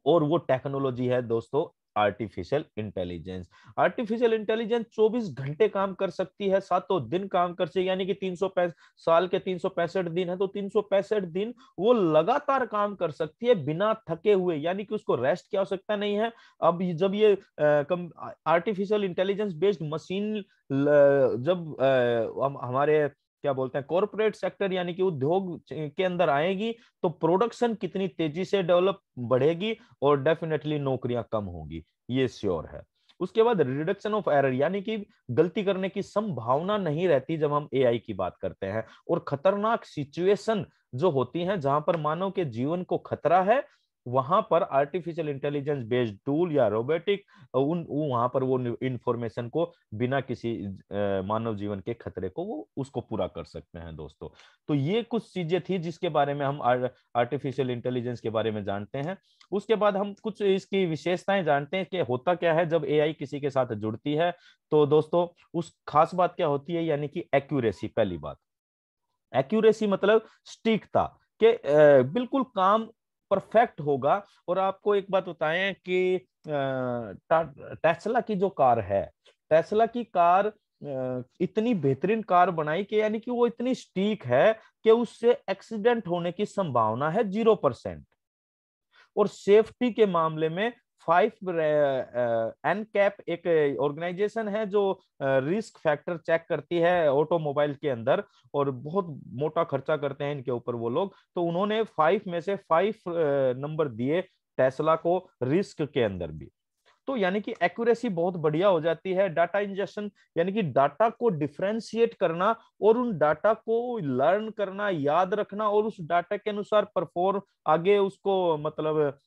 और वो टेक्नोलॉजी है दोस्तों आर्टिफिशियल इंटेलिजेंस। आर्टिफिशियल इंटेलिजेंस 24 घंटे काम कर सकती है, 7 दिन काम कर सकती है, यानी कि 365 साल के 365 दिन है तो 365 दिन वो लगातार काम कर सकती है बिना थके हुए, यानी कि उसको रेस्ट की आवश्यकता नहीं है। अब जब ये आर्टिफिशियल इंटेलिजेंस बेस्ड मशीन जब हमारे क्या बोलते हैं कॉर्पोरेट सेक्टर यानी कि उद्योग के अंदर आएगी, तो प्रोडक्शन कितनी तेजी से डेवलप बढ़ेगी और डेफिनेटली नौकरियां कम होंगी, ये श्योर है। उसके बाद रिडक्शन ऑफ एरर, यानी कि गलती करने की संभावना नहीं रहती जब हम एआई की बात करते हैं। और खतरनाक सिचुएशन जो होती हैं जहां पर मानव के जीवन को खतरा है, वहां पर आर्टिफिशियल इंटेलिजेंस बेस्ड टूल या रोबोटिक वहां पर वो इंफॉर्मेशन को बिना किसी मानव जीवन के खतरे को वो उसको पूरा कर सकते हैं दोस्तों। तो ये कुछ चीजें थी जिसके बारे में हम आर्टिफिशियल इंटेलिजेंस के बारे में जानते हैं। उसके बाद हम कुछ इसकी विशेषताएं जानते हैं कि होता क्या है जब एआई किसी के साथ जुड़ती है। तो दोस्तों उस खास बात क्या होती है, यानी कि एक्यूरेसी। पहली बात, एक्यूरेसी मतलब सटीकता के बिल्कुल काम परफेक्ट होगा। और आपको एक बात बताएं कि टेस्ला की जो कार है, टेस्ला की कार इतनी बेहतरीन कार बनाई कि यानी कि वो इतनी सटीक है कि उससे एक्सीडेंट होने की संभावना है 0%। और सेफ्टी के मामले में 5 एनकैप एक ऑर्गेनाइजेशन है जो रिस्क फैक्टर चेक करती है ऑटोमोबाइल के अंदर, और बहुत मोटा खर्चा करते हैं इनके ऊपर वो लोग। तो उन्होंने 5 में से 5 नंबर दिए टेस्ला को रिस्क के अंदर भी। तो यानी कि एक्यूरेसी बहुत बढ़िया हो जाती है। डाटा इंजेक्शन यानी कि डाटा को डिफरेंशिएट करना और उन डाटा को लर्न करना, याद रखना और उस डाटा के अनुसार परफॉर्म आगे उसको मतलब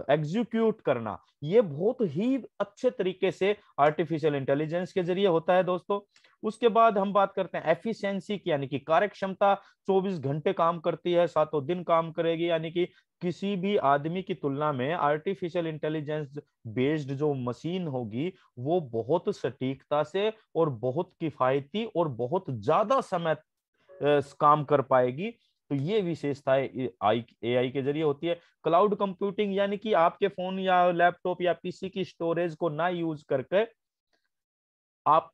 एग्जीक्यूट करना, ये बहुत ही अच्छे तरीके से आर्टिफिशियल इंटेलिजेंस के जरिए होता है दोस्तों। उसके बाद हम बात करते हैं एफिशिएंसी की, यानी कि कार्य क्षमता 24 घंटे काम करती है, 7 दिन काम करेगी, यानी कि किसी भी आदमी की तुलना में आर्टिफिशियल इंटेलिजेंस बेस्ड जो मशीन होगी वो बहुत सटीकता से और बहुत किफायती और बहुत ज्यादा समय काम कर पाएगी। तो ये विशेषताएं एआई के जरिए होती है। क्लाउड कंप्यूटिंग यानी कि आपके फोन या लैपटॉप या पीसी की स्टोरेज को ना यूज करके आप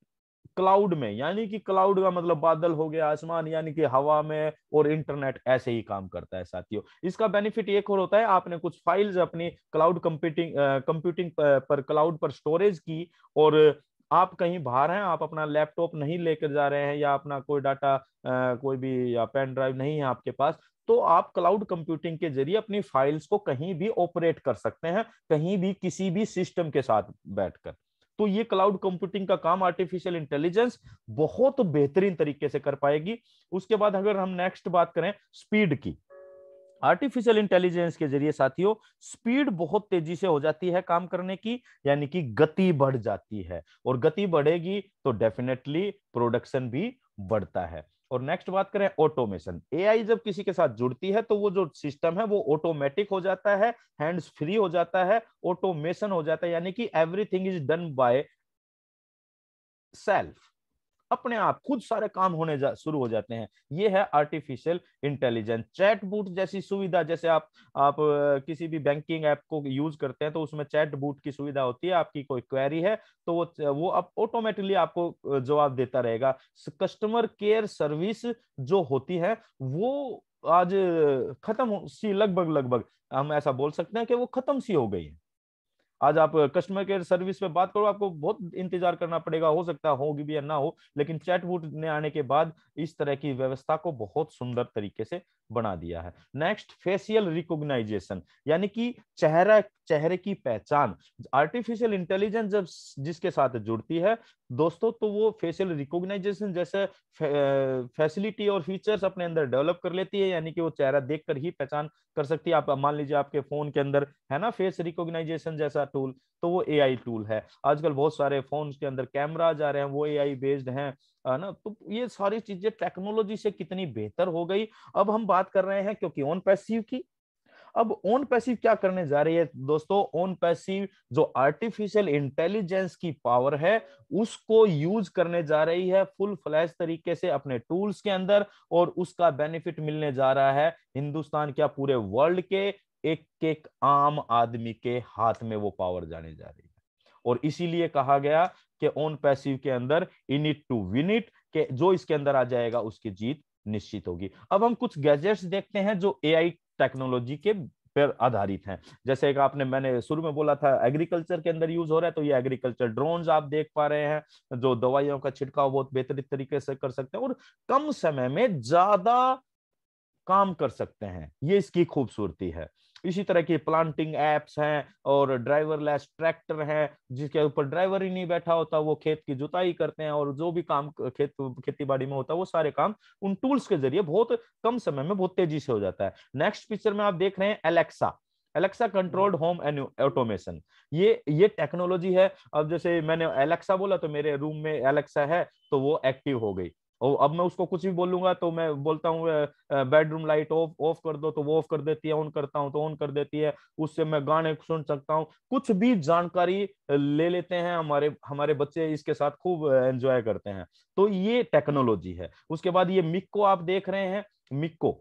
क्लाउड में, यानी कि क्लाउड का मतलब बादल हो गया, आसमान यानी कि हवा में, और इंटरनेट ऐसे ही काम करता है साथियों। इसका बेनिफिट एक और होता है, आपने कुछ फाइल्स अपनी क्लाउड कंप्यूटिंग पर क्लाउड पर स्टोरेज की और आप कहीं बाहर हैं, आप अपना लैपटॉप नहीं लेकर जा रहे हैं या अपना कोई डाटा कोई भी या पेन ड्राइव नहीं है आपके पास, तो आप क्लाउड कंप्यूटिंग के जरिए अपनी फाइल्स को कहीं भी ऑपरेट कर सकते हैं, कहीं भी किसी भी सिस्टम के साथ बैठकर। तो ये क्लाउड कंप्यूटिंग का काम आर्टिफिशियल इंटेलिजेंस बहुत बेहतरीन तरीके से कर पाएगी। उसके बाद अगर हम नेक्स्ट बात करें स्पीड की, आर्टिफिशियल इंटेलिजेंस के जरिए साथियों स्पीड बहुत तेजी से हो जाती है काम करने की, यानी कि गति बढ़ जाती है, और गति बढ़ेगी तो डेफिनेटली प्रोडक्शन भी बढ़ता है। और नेक्स्ट बात करें ऑटोमेशन, एआई जब किसी के साथ जुड़ती है तो वो जो सिस्टम है वो ऑटोमेटिक हो जाता है, हैंड्स फ्री हो जाता है, ऑटोमेशन हो जाता है, यानी कि everything is done by self, अपने आप खुद सारे काम होने शुरू हो जाते हैं। ये है आर्टिफिशियल इंटेलिजेंस। चैटबॉट जैसी सुविधा, जैसे आप किसी भी बैंकिंग ऐप को यूज करते हैं तो उसमें चैटबॉट की सुविधा होती है, आपकी कोई क्वेरी है तो वो अब ऑटोमेटिकली आपको जवाब देता रहेगा। कस्टमर केयर सर्विस जो होती है वो आज खत्म सी लगभग लगभग हम ऐसा बोल सकते हैं कि वो खत्म सी हो गई है। आज आप कस्टमर केयर सर्विस पे बात करो, आपको बहुत इंतजार करना पड़ेगा, हो सकता होगी भी या ना हो, लेकिन चैटबॉट ने आने के बाद इस तरह की व्यवस्था को बहुत सुंदर तरीके से बना दिया है। नेक्स्ट फेशियल रिकॉग्नाइजेशन, यानी कि चेहरे की पहचान। आर्टिफिशियल इंटेलिजेंस जब जिसके साथ जुड़ती है दोस्तों, तो वो फेशियल रिकॉग्नाइजेशन जैसे फैसिलिटी और फीचर्स अपने अंदर डेवलप कर लेती है, यानी कि वो चेहरा देखकर ही पहचान कर सकती है। आप मान लीजिए आपके फोन के अंदर है ना फेस रिकॉग्नाइजेशन जैसा टूल, तो वो एआई टूल है। आजकल बहुत सारे फोन के अंदर कैमरा आ रहे हैं, वो एआई बेस्ड हैं, है ना। तो ये सारी चीजें टेक्नोलॉजी से कितनी बेहतर हो गई। अब हम बात कर रहे हैं क्योंकि ऑन पैसिव की। अब ऑन पैसिव क्या करने जा रही है दोस्तों, ऑन पैसिव जो आर्टिफिशियल इंटेलिजेंस की पावर है उसको यूज करने जा रही है फुल फ्लैश तरीके से अपने टूल्स के अंदर, और उसका बेनिफिट मिलने जा रहा है हिंदुस्तान क्या पूरे वर्ल्ड के एक एक आम आदमी के हाथ में वो पावर जाने जा रही है। और इसीलिए कहा गया कि ऑन पैसिव के अंदर in it to win it, के जो इसके अंदर आ जाएगा उसकी जीत निश्चित होगी। अब हम कुछ गैजेट्स देखते हैं जो एआई टेक्नोलॉजी के पर आधारित हैं। जैसे एक मैंने शुरू में बोला था एग्रीकल्चर के अंदर यूज हो रहा है, तो ये एग्रीकल्चर ड्रोन्स आप देख पा रहे हैं जो दवाइयों का छिड़काव बहुत बेहतरीन तरीके से कर सकते हैं और कम समय में ज्यादा काम कर सकते हैं, ये इसकी खूबसूरती है। इसी तरह की प्लांटिंग एप्स हैं और ड्राइवरलेस ट्रैक्टर हैं जिसके ऊपर ड्राइवर ही नहीं बैठा होता, वो खेत की जुताई करते हैं और जो भी काम खेती बाड़ी में होता है वो सारे काम उन टूल्स के जरिए बहुत कम समय में बहुत तेजी से हो जाता है। नेक्स्ट पिक्चर में आप देख रहे हैं Alexa controlled home and automation. ये टेक्नोलॉजी है। अब जैसे मैंने एलेक्सा बोला तो मेरे रूम में एलेक्सा है तो वो एक्टिव हो गई, और अब मैं उसको कुछ भी बोलूंगा तो मैं बोलता हूँ बेडरूम लाइट ऑफ ऑफ कर दो तो वो ऑफ कर देती है, ऑन करता हूँ तो ऑन कर देती है। उससे मैं गाने सुन सकता हूँ, कुछ भी जानकारी ले लेते हैं। हमारे हमारे बच्चे इसके साथ खूब एंजॉय करते हैं। तो ये टेक्नोलॉजी है। उसके बाद ये मिक्को आप देख रहे हैं, मिक्को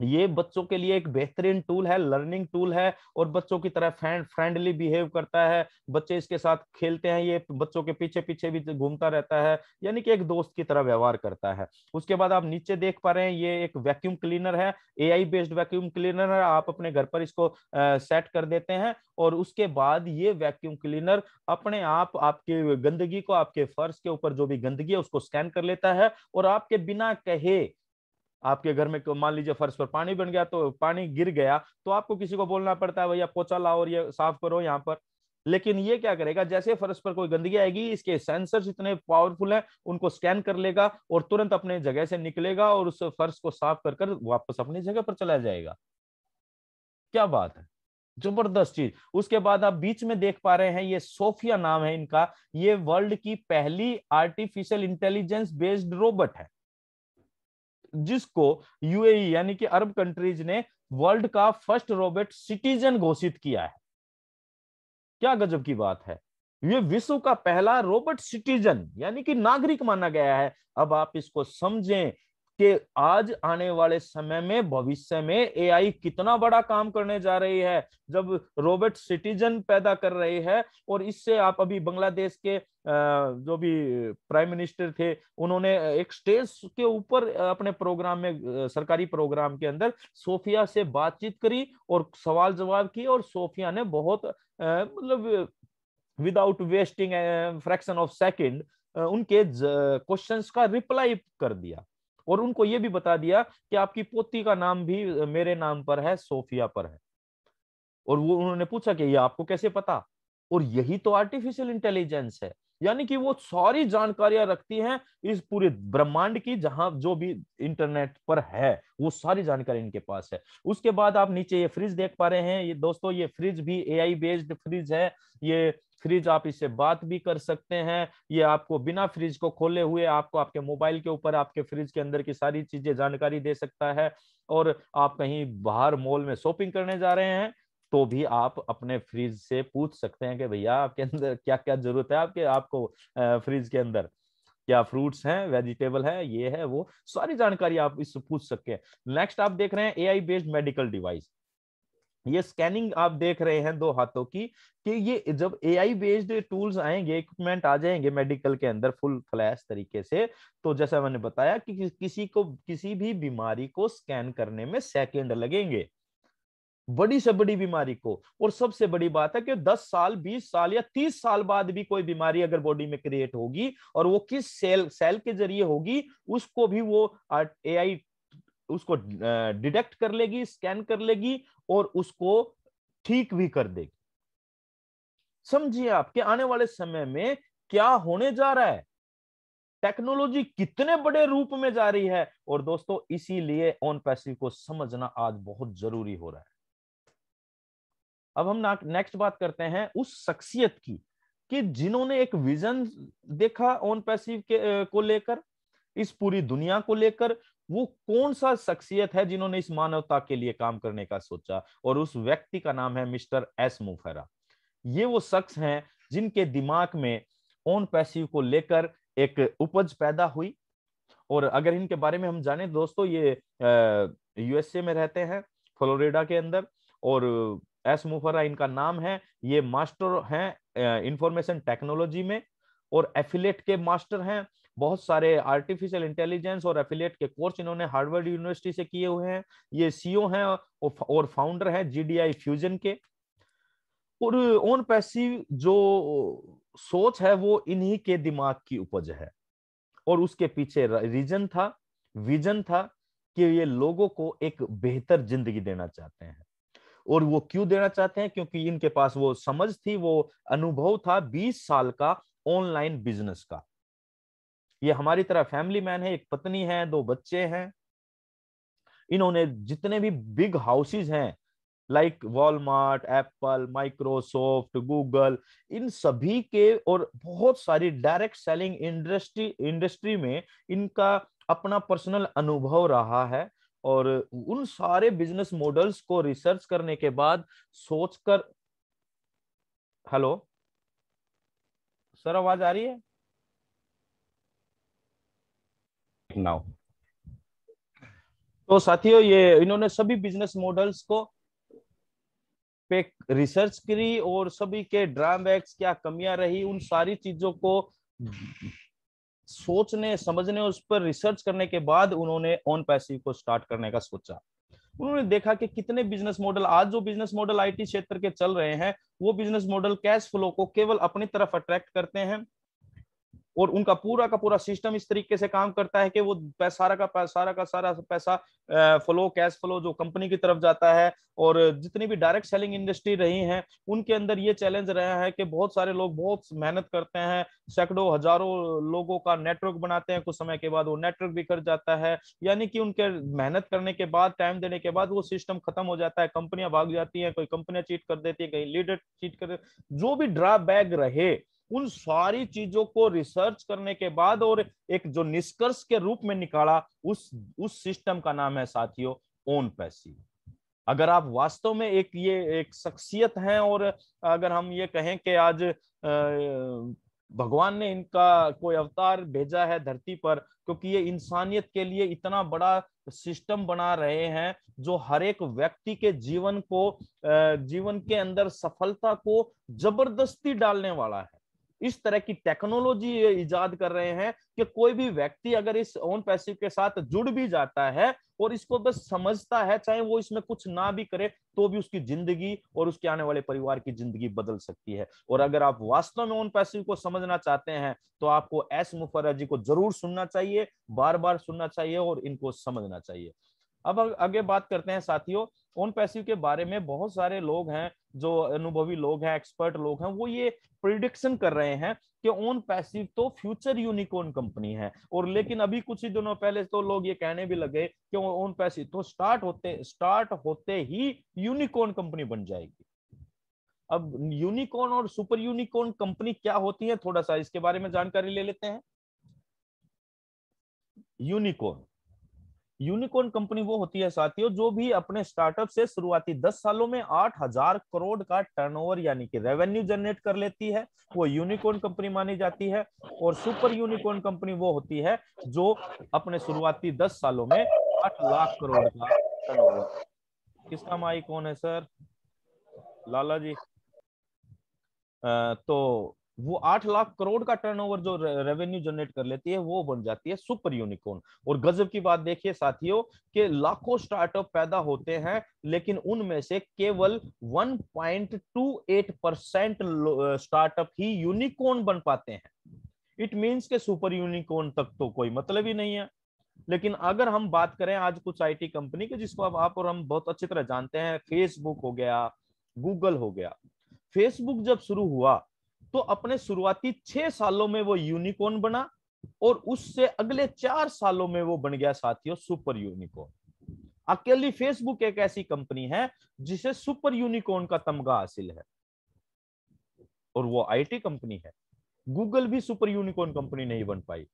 ये बच्चों के लिए एक बेहतरीन टूल है, लर्निंग टूल है, और बच्चों की तरह फ्रेंडली बिहेव करता है। बच्चे इसके साथ खेलते हैं, ये बच्चों के पीछे पीछे भी घूमता रहता है, यानी कि एक दोस्त की तरह व्यवहार करता है। उसके बाद आप नीचे देख पा रहे हैं, ये एक वैक्यूम क्लीनर है, एआई बेस्ड वैक्यूम क्लीनर है। आप अपने घर पर इसको सेट कर देते हैं, और उसके बाद ये वैक्यूम क्लीनर अपने आप आपके गंदगी को, आपके फर्श के ऊपर जो भी गंदगी है उसको स्कैन कर लेता है, और आपके बिना कहे, आपके घर में मान लीजिए फर्श पर पानी बन गया, तो पानी गिर गया, तो आपको किसी को बोलना पड़ता है भैया पोछा लाओ और ये साफ करो यहाँ पर। लेकिन ये क्या करेगा, जैसे फर्श पर कोई गंदगी आएगी, इसके सेंसर्स इतने पावरफुल हैं, उनको स्कैन कर लेगा और तुरंत अपने जगह से निकलेगा और उस फर्श को साफ कर कर वापस अपनी जगह पर चला जाएगा। क्या बात है, जबरदस्त चीज। उसके बाद आप बीच में देख पा रहे हैं, ये सोफिया नाम है इनका। ये वर्ल्ड की पहली आर्टिफिशियल इंटेलिजेंस बेस्ड रोबोट है, जिसको यूएई यानी कि अरब कंट्रीज ने वर्ल्ड का फर्स्ट रोबोट सिटीजन घोषित किया है। क्या गजब की बात है, ये विश्व का पहला रोबोट सिटीजन यानी कि नागरिक माना गया है। अब आप इसको समझें कि आज आने वाले समय में, भविष्य में एआई कितना बड़ा काम करने जा रही है, जब रोबोट सिटीजन पैदा कर रही है। और इससे आप अभी बांग्लादेश के जो भी प्राइम मिनिस्टर थे, उन्होंने एक स्टेज के ऊपर अपने प्रोग्राम में, सरकारी प्रोग्राम के अंदर सोफिया से बातचीत करी और सवाल जवाब किए, और सोफिया ने बहुत मतलब without wasting fraction of second उनके क्वेश्चंस का रिप्लाई कर दिया, और उनको ये भी बता दिया कि आपकी पोती का नाम भी मेरे नाम पर है, सोफिया पर है। और वो उन्होंने पूछा कि ये आपको कैसे पता, और यही तो आर्टिफिशियल इंटेलिजेंस है, यानी कि वो सारी जानकारियां रखती हैं इस पूरे ब्रह्मांड की, जहां जो भी इंटरनेट पर है वो सारी जानकारी इनके पास है। उसके बाद आप नीचे ये फ्रिज देख पा रहे हैं, ये दोस्तों ये फ्रिज भी एआई बेस्ड फ्रिज है। ये फ्रिज आप इससे बात भी कर सकते हैं, ये आपको बिना फ्रिज को खोले हुए आपको आपके मोबाइल के ऊपर आपके फ्रिज के अंदर की सारी चीजें जानकारी दे सकता है। और आप कहीं बाहर मॉल में शॉपिंग करने जा रहे हैं, तो भी आप अपने फ्रिज से पूछ सकते हैं कि भैया आपके अंदर क्या क्या जरूरत है, आपके आपको फ्रिज के अंदर क्या फ्रूट्स हैं, वेजिटेबल है, ये है वो सारी जानकारी आप इससे पूछ सकते हैं। नेक्स्ट आप देख रहे हैं एआई बेस्ड मेडिकल डिवाइस। ये स्कैनिंग आप देख रहे हैं दो हाथों की, कि ये जब एआई बेस्ड टूल्स आएंगे, इक्विपमेंट आ जाएंगे मेडिकल के अंदर फुल फ्लैश तरीके से, तो जैसा मैंने बताया कि किसी को किसी भी बीमारी को स्कैन करने में सेकंड लगेंगे, बड़ी से बड़ी बीमारी को। और सबसे बड़ी बात है कि 10 साल 20 साल या 30 साल बाद भी कोई बीमारी अगर बॉडी में क्रिएट होगी, और वो किस सेल सेल के जरिए होगी, उसको भी वो एआई उसको डिटेक्ट कर लेगी, स्कैन कर लेगी, और उसको ठीक भी कर देगी। समझिए आपके आने वाले समय में क्या होने जा रहा है, टेक्नोलॉजी कितने बड़े रूप में जा रही है। और दोस्तों इसीलिए ऑन पैसिव को समझना आज बहुत जरूरी हो रहा है। अब हम नेक्स्ट बात करते हैं उस शख्सियत की, कि जिन्होंने एक विजन देखा ऑन पैसिव के को लेकर, इस पूरी दुनिया को लेकर। वो कौन सा शख्सियत है जिन्होंने इस मानवता के लिए काम करने का सोचा, और उस व्यक्ति का नाम है मिस्टर एस मुफेरा। ये वो शख्स हैं जिनके दिमाग में ऑन पैसिव को लेकर एक उपज पैदा हुई। और अगर इनके बारे में हम जाने दोस्तों, ये यूएसए में रहते हैं, फ्लोरिडा के अंदर। और एस मुफर्रा इनका नाम है। ये मास्टर हैं इंफॉर्मेशन टेक्नोलॉजी में, और एफिलेट के मास्टर हैं। बहुत सारे आर्टिफिशियल इंटेलिजेंस और एफिलेट के कोर्स इन्होंने हार्वर्ड यूनिवर्सिटी से किए हुए हैं। ये सीईओ हैं और फाउंडर हैं जीडीआई फ्यूजन के। और ऑन पैसिव जो सोच है वो इन्हीं के दिमाग की उपज है, और उसके पीछे रीजन था, विजन था, कि ये लोगों को एक बेहतर जिंदगी देना चाहते हैं। और वो क्यों देना चाहते हैं, क्योंकि इनके पास वो समझ थी, वो अनुभव था 20 साल का ऑनलाइन बिजनेस का। ये हमारी तरह फैमिली मैन है, एक पत्नी है, 2 बच्चे हैं। इन्होंने जितने भी बिग हाउसेज हैं, like Walmart, Apple, Microsoft, Google, इन सभी के, और बहुत सारी डायरेक्ट सेलिंग इंडस्ट्री में इनका अपना पर्सनल अनुभव रहा है। और उन सारे बिजनेस मॉडल्स को रिसर्च करने के बाद सोचकर, हेलो सर आवाज आ रही है नाउ? तो साथियों, ये इन्होंने सभी बिजनेस मॉडल्स को पे रिसर्च करी और सभी के ड्रॉबैक्स, क्या कमियां रही, उन सारी चीजों को सोचने समझने उस पर रिसर्च करने के बाद उन्होंने ऑन पैसिव को स्टार्ट करने का सोचा। उन्होंने देखा कि कितने बिजनेस मॉडल, आज जो बिजनेस मॉडल आईटी क्षेत्र के चल रहे हैं, वो बिजनेस मॉडल कैश फ्लो को केवल अपनी तरफ अट्रैक्ट करते हैं और उनका पूरा का पूरा सिस्टम इस तरीके से काम करता है कि वो सारा का सारा पैसा फ्लो, कैश फ्लो जो कंपनी की तरफ जाता है। और जितनी भी डायरेक्ट सेलिंग इंडस्ट्री रही हैं, उनके अंदर ये चैलेंज रहा है कि बहुत सारे लोग बहुत मेहनत करते हैं, सैकड़ों हजारों लोगों का नेटवर्क बनाते हैं, कुछ समय के बाद वो नेटवर्क बिखर जाता है, यानी कि उनके मेहनत करने के बाद, टाइम देने के बाद वो सिस्टम खत्म हो जाता है, कंपनियां भाग जाती हैं, कोई कंपनियां चीट कर देती है, कहीं लीडर चीट कर देती, जो भी ड्रॉबैक रहे उन सारी चीजों को रिसर्च करने के बाद और एक जो निष्कर्ष के रूप में निकाला, उस सिस्टम का नाम है साथियों ऑन पैसिव। अगर आप वास्तव में ये एक शख्सियत हैं और अगर हम ये कहें कि आज भगवान ने इनका कोई अवतार भेजा है धरती पर, क्योंकि ये इंसानियत के लिए इतना बड़ा सिस्टम बना रहे हैं जो हर एक व्यक्ति के जीवन के अंदर सफलता को जबरदस्ती डालने वाला है। इस तरह की टेक्नोलॉजी इजाद कर रहे हैं कि कोई भी व्यक्ति अगर इस ऑन पैसिव के साथ जुड़ भी जाता है और इसको बस समझता है, चाहे वो इसमें कुछ ना भी करे, तो भी उसकी जिंदगी और उसके आने वाले परिवार की जिंदगी बदल सकती है। और अगर आप वास्तव में ऑन पैसिव को समझना चाहते हैं तो आपको एस मुफर्रह जी को जरूर सुनना चाहिए, बार बार सुनना चाहिए और इनको समझना चाहिए। अब आगे बात करते हैं साथियों, ऑन पैसिव के बारे में बहुत सारे लोग हैं, जो अनुभवी लोग हैं, एक्सपर्ट लोग हैं, वो ये प्रिडिक्शन कर रहे हैं कि ऑन पैसिव तो फ्यूचर यूनिकॉर्न कंपनी है। और लेकिन अभी कुछ ही दिनों पहले तो लोग ये कहने भी लगे कि ऑन पैसिव तो स्टार्ट होते ही यूनिकॉर्न कंपनी बन जाएगी। अब यूनिकॉर्न और सुपर यूनिकॉर्न कंपनी क्या होती है, थोड़ा सा इसके बारे में जानकारी ले लेते हैं। यूनिकॉर्न कंपनी वो होती है साथियों जो भी अपने स्टार्टअप से शुरुआती 10 सालों में 8,000 करोड़ का टर्नओवर यानी कि रेवेन्यू जनरेट कर लेती है, वो यूनिकॉर्न कंपनी मानी जाती है। और सुपर यूनिकॉर्न कंपनी वो होती है जो अपने शुरुआती 10 सालों में 8 लाख करोड़ का टर्नओवर। किसका माइक कौन है सर? लाला जी। तो वो 8 लाख करोड़ का टर्नओवर जो रेवेन्यू जनरेट कर लेती है वो बन जाती है सुपर यूनिकॉर्न। और गजब की बात देखिए साथियों कि लाखों स्टार्टअप पैदा होते हैं, लेकिन उनमें से केवल 1.28% स्टार्टअप ही यूनिकॉर्न बन पाते हैं। इट मींस के सुपर यूनिकॉर्न तक तो कोई मतलब ही नहीं है। लेकिन अगर हम बात करें आज कुछ आईटी कंपनी के, जिसको अब आप और हम बहुत अच्छी तरह जानते हैं, फेसबुक हो गया, गूगल हो गया। फेसबुक जब शुरू हुआ तो अपने शुरुआती 6 सालों में वो यूनिकॉर्न बना और उससे अगले 4 सालों में वो बन गया साथियों सुपर यूनिकॉर्न। अकेली फेसबुक एक ऐसी कंपनी है जिसे सुपर यूनिकॉर्न का तमगा हासिल है और वो आईटी कंपनी है। गूगल भी सुपर यूनिकॉर्न कंपनी नहीं बन पाई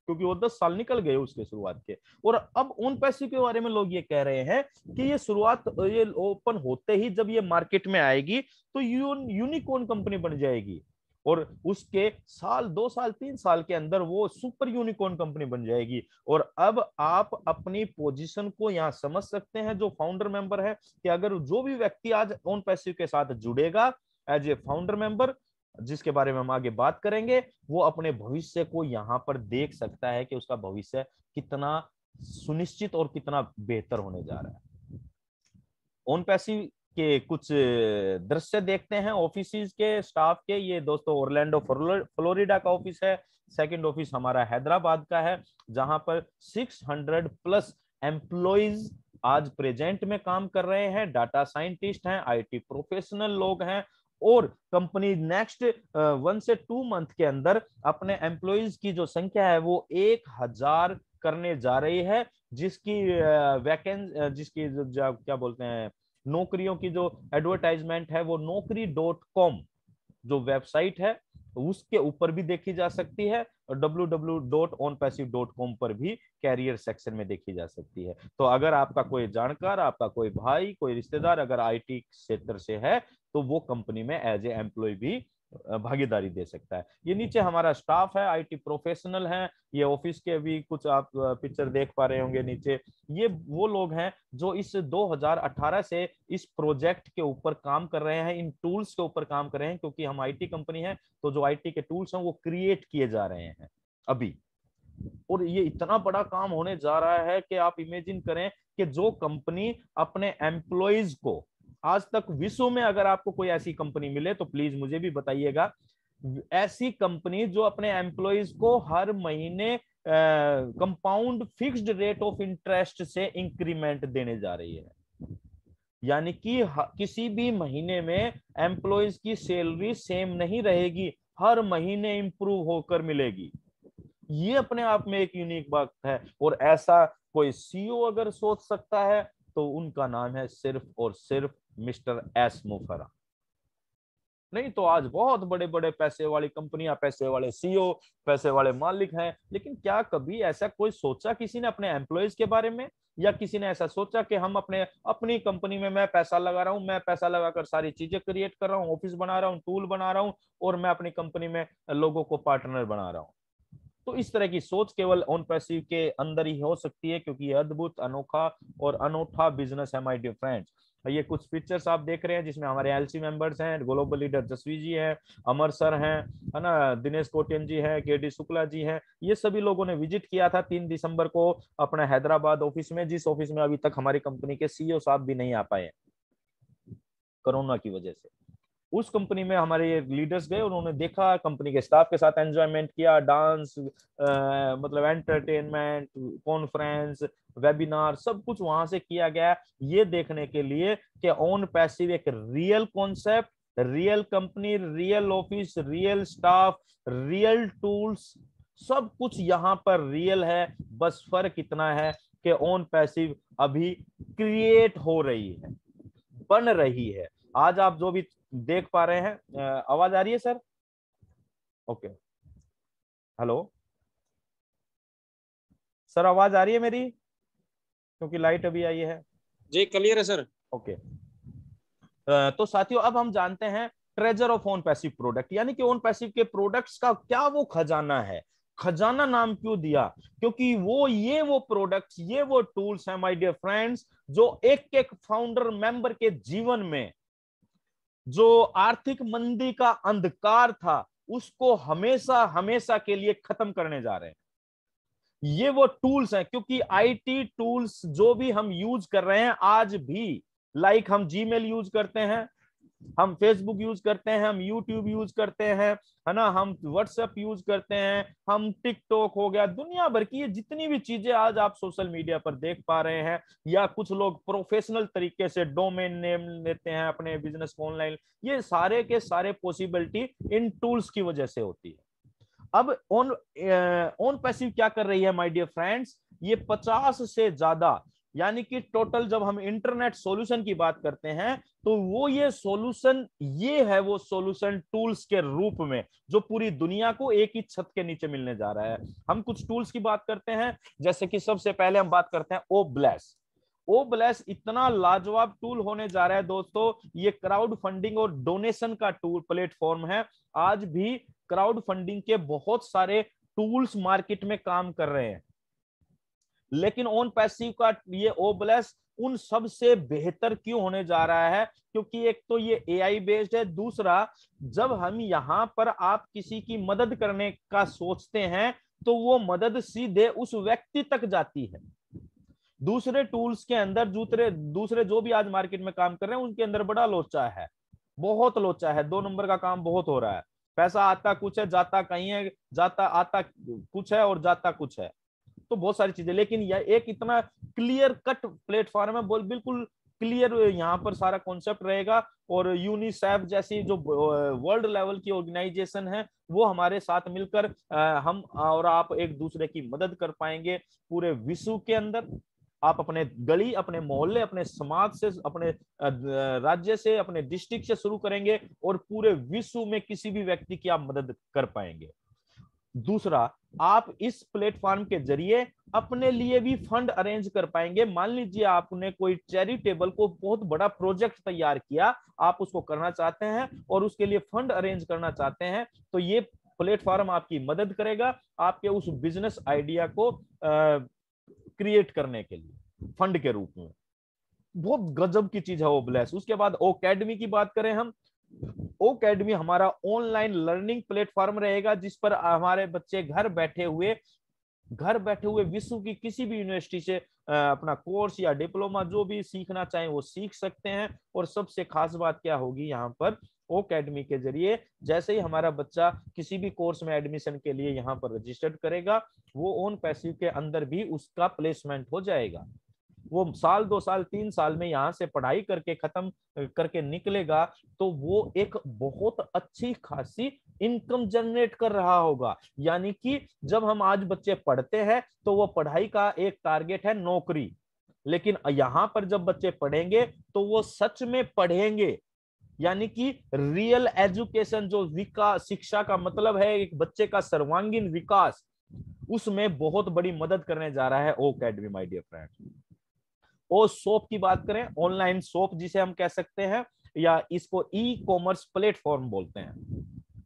क्योंकि वो 10 साल निकल गए उसके शुरुआत के। और अब ऑन पैसिव के बारे में लोग ये कह रहे हैं कि ये ओपन होते ही जब ये मार्केट में आएगी तो यूनिकॉर्न कंपनी बन जाएगी और उसके साल 2 साल 3 साल के अंदर वो सुपर यूनिकॉर्न कंपनी बन जाएगी। और अब आप अपनी पोजीशन को यहाँ समझ सकते हैं जो फाउंडर मेंबर है, कि अगर जो भी व्यक्ति आज ऑन पैसिव के साथ जुड़ेगा एज ए फाउंडर मेंबर, जिसके बारे में हम आगे बात करेंगे, वो अपने भविष्य को यहाँ पर देख सकता है कि उसका भविष्य कितना सुनिश्चित और कितना बेहतर होने जा रहा है। ऑन पैसिव के कुछ दृश्य देखते हैं ऑफिस के स्टाफ के। ये दोस्तों ओरलैंडो फ्लोरिडा का ऑफिस है। सेकंड ऑफिस हमारा हैदराबाद का है, जहां पर 600 प्लस एम्प्लॉइज आज प्रेजेंट में काम कर रहे हैं। डाटा साइंटिस्ट हैं, आईटी प्रोफेशनल लोग हैं और कंपनी नेक्स्ट 1 से 2 मंथ के अंदर अपने एम्प्लॉइज की जो संख्या है वो 1000 करने जा रही है, जिसकी जिसकी क्या बोलते हैं, नौकरियों की जो एडवर्टाइजमेंट है वो naukri.com जो वेबसाइट है उसके ऊपर भी देखी जा सकती है और www.onpassive.com पर भी कैरियर सेक्शन में देखी जा सकती है। तो अगर आपका कोई जानकार, आपका कोई भाई, कोई रिश्तेदार अगर आईटी क्षेत्र से है तो वो कंपनी में एज ए एम्प्लॉय भी भागीदारी दे सकता है। ये नीचे हमारा स्टाफ है, आईटी प्रोफेशनल है, ये ऑफिस के भी कुछ आप पिक्चर देख पा रहे होंगे नीचे। ये वो लोग हैं जो इस 2018 से इस प्रोजेक्ट के ऊपर काम कर रहे हैं, इन टूल्स के ऊपर काम कर रहे हैं, क्योंकि हम आईटी कंपनी है तो जो आईटी के टूल्स हैं वो क्रिएट किए जा रहे हैं अभी। और ये इतना बड़ा काम होने जा रहा है कि आप इमेजिन करें कि जो कंपनी अपने एम्प्लॉइज को, आज तक विश्व में अगर आपको कोई ऐसी कंपनी मिले तो प्लीज मुझे भी बताइएगा, ऐसी कंपनी जो अपने एम्प्लॉइज को हर महीने compound fixed rate of interest से इंक्रीमेंट देने जा रही है। यानी कि किसी भी महीने में एम्प्लॉइज की सैलरी सेम नहीं रहेगी, हर महीने इंप्रूव होकर मिलेगी। ये अपने आप में एक यूनिक बात है। और ऐसा कोई सीईओ अगर सोच सकता है तो उनका नाम है सिर्फ और सिर्फ मिस्टर एस मुफर्रा। नहीं तो आज बहुत बड़े बड़े पैसे वाली कंपनियां, पैसे वाले सीईओ, पैसे वाले मालिक हैं, लेकिन क्या कभी ऐसा कोई सोचा किसी ने अपने एम्प्लॉइज के बारे में? या किसी ने ऐसा सोचा कि हम अपनी कंपनी में मैं पैसा लगा रहा हूं, मैं पैसा लगाकर सारी चीजें क्रिएट कर रहा हूं, ऑफिस बना रहा हूं, टूल बना रहा हूं, और मैं अपनी कंपनी में लोगों को पार्टनर बना रहा हूं? तो इस तरह की सोच केवल ऑन पैसिव के अंदर ही हो सकती है, क्योंकि ये अद्भुत, अनोखा और अनूठा बिजनेस है माय डियर फ्रेंड्स। ये कुछ पिक्चर्स आप देख रहे हैं जिसमें हमारे एलसी मेंबर्स हैं, ग्लोबल लीडर जसवी जी हैं, अमर सर हैं, है ना, दिनेश कोटियन जी हैं, केडी शुक्ला जी हैं। ये सभी लोगों ने विजिट किया था 3 दिसंबर को अपना हैदराबाद ऑफिस में, जिस ऑफिस में अभी तक हमारी कंपनी के सीईओ साहब भी नहीं आ पाए कोरोना की वजह से। उस कंपनी में हमारे लीडर्स गए, उन्होंने देखा, कंपनी के स्टाफ के साथ एंजॉयमेंट किया, डांस, मतलब एंटरटेनमेंट, कॉन्फ्रेंस, वेबिनार, सब कुछ वहां से किया गया, ये देखने के लिए कि ऑन पैसिव एक real concept, real company, real office, real staff, real tools, सब कुछ यहाँ पर रियल है। बस फर्क इतना है कि ऑन पैसिव अभी क्रिएट हो रही है, बन रही है। आज आप जो भी देख पा रहे हैं, आवाज आ रही है सर? ओके, हेलो सर, आवाज आ रही है मेरी? क्योंकि लाइट अभी आई है। जी क्लियर है सर। ओके, तो साथियों अब हम जानते हैं treasure of on passive product, यानी कि ऑन पैसिव के प्रोडक्ट्स का क्या वो खजाना है। खजाना नाम क्यों दिया? क्योंकि वो प्रोडक्ट्स, ये वो टूल्स हैं माय डियर फ्रेंड्स, जो एक एक फाउंडर मेंबर के जीवन में जो आर्थिक मंदी का अंधकार था उसको हमेशा हमेशा के लिए खत्म करने जा रहे हैं। ये वो टूल्स हैं, क्योंकि आईटी टूल्स जो भी हम यूज कर रहे हैं आज भी, लाइक हम जीमेल यूज करते हैं, हम फेसबुक यूज करते हैं, हम यूट्यूब यूज करते हैं, है ना, हम व्हाट्सएप यूज करते हैं, हम टिकटॉक हो गया, दुनिया भर की ये जितनी भी चीजें आज आप सोशल मीडिया पर देख पा रहे हैं, या कुछ लोग प्रोफेशनल तरीके से डोमेन नेम लेते हैं अपने बिजनेस को ऑनलाइन, ये सारे के सारे पॉसिबिलिटी इन टूल्स की वजह से होती है। अब ऑन पैसिव क्या कर रही है माय डियर फ्रेंड्स? ये 50 से ज्यादा, यानी कि टोटल जब हम इंटरनेट सॉल्यूशन की बात करते हैं तो वो ये सॉल्यूशन, ये है वो सॉल्यूशन टूल्स के रूप में जो पूरी दुनिया को एक ही छत के नीचे मिलने जा रहा है। हम कुछ टूल्स की बात करते हैं, जैसे कि सबसे पहले हम बात करते हैं ओब्लेस। ओब्लेस इतना लाजवाब टूल होने जा रहा है दोस्तों, ये क्राउड फंडिंग और डोनेशन का टूल प्लेटफॉर्म है। आज भी क्राउड फंडिंग के बहुत सारे टूल्स मार्केट में काम कर रहे हैं, लेकिन ऑन पैसिव का ये ओब्लेस उन सब से बेहतर क्यों होने जा रहा है? क्योंकि एक तो ये एआई बेस्ड है, दूसरा जब हम यहाँ पर आप किसी की मदद करने का सोचते हैं तो वो मदद सीधे उस व्यक्ति तक जाती है। दूसरे टूल्स के अंदर दूसरे जो भी आज मार्केट में काम कर रहे हैं उनके अंदर बड़ा लोचा है, बहुत लोचा है, 2 नंबर का काम बहुत हो रहा है। पैसा आता कुछ है, जाता कहीं है, जाता आता कुछ है और जाता कुछ है, तो बहुत सारी चीजें। लेकिन यह एक इतना क्लियर कट प्लेटफॉर्म है, बिल्कुल क्लियर यहाँ पर सारा कॉन्सेप्ट रहेगा। और यूनिसेफ जैसी जो वर्ल्ड लेवल की ऑर्गेनाइजेशन है वो हमारे साथ मिलकर हम और आप एक दूसरे की मदद कर पाएंगे पूरे विश्व के अंदर। आप अपने गली, अपने मोहल्ले, अपने समाज से, अपने राज्य से, अपने डिस्ट्रिक्ट से शुरू करेंगे और पूरे विश्व में किसी भी व्यक्ति की आप मदद कर पाएंगे। दूसरा, आप इस प्लेटफॉर्म के जरिए अपने लिए भी फंड अरेंज कर पाएंगे। मान लीजिए आपने कोई चैरिटेबल को बहुत बड़ा प्रोजेक्ट तैयार किया, आप उसको करना चाहते हैं और उसके लिए फंड अरेंज करना चाहते हैं, तो ये प्लेटफॉर्म आपकी मदद करेगा आपके उस बिजनेस आइडिया को क्रिएट करने के लिए फंड के रूप में। बहुत गजब की चीज है वो ब्लेस। उसके बाद ओकेडमी की बात करें हम, ओकेडमी हमारा ऑनलाइन लर्निंग प्लेटफॉर्म रहेगा, जिस पर हमारे बच्चे घर बैठे हुए विश्व की किसी भी यूनिवर्सिटी से अपना कोर्स या डिप्लोमा जो भी सीखना चाहें वो सीख सकते हैं। और सबसे खास बात क्या होगी यहाँ पर, ओकेडमी के जरिए जैसे ही हमारा बच्चा किसी भी कोर्स में एडमिशन के लिए यहाँ पर रजिस्टर्ड करेगा, वो ओन पैसिव के अंदर भी उसका प्लेसमेंट हो जाएगा। वो साल 2 साल 3 साल में यहाँ से पढ़ाई करके खत्म करके निकलेगा तो वो एक बहुत अच्छी खासी इनकम जनरेट कर रहा होगा। यानी कि जब हम आज बच्चे पढ़ते हैं तो वो पढ़ाई का एक टारगेट है नौकरी, लेकिन यहाँ पर जब बच्चे पढ़ेंगे तो वो सच में पढ़ेंगे। यानी कि रियल एजुकेशन, जो विकास शिक्षा का मतलब है एक बच्चे का सर्वांगीण विकास, उसमें बहुत बड़ी मदद करने जा रहा है ओकेडमी माय डियर फ्रेंड्स। और शॉप की बात करें, ऑनलाइन शॉप जिसे हम कह सकते हैं, या इसको ई कॉमर्स प्लेटफॉर्म बोलते हैं,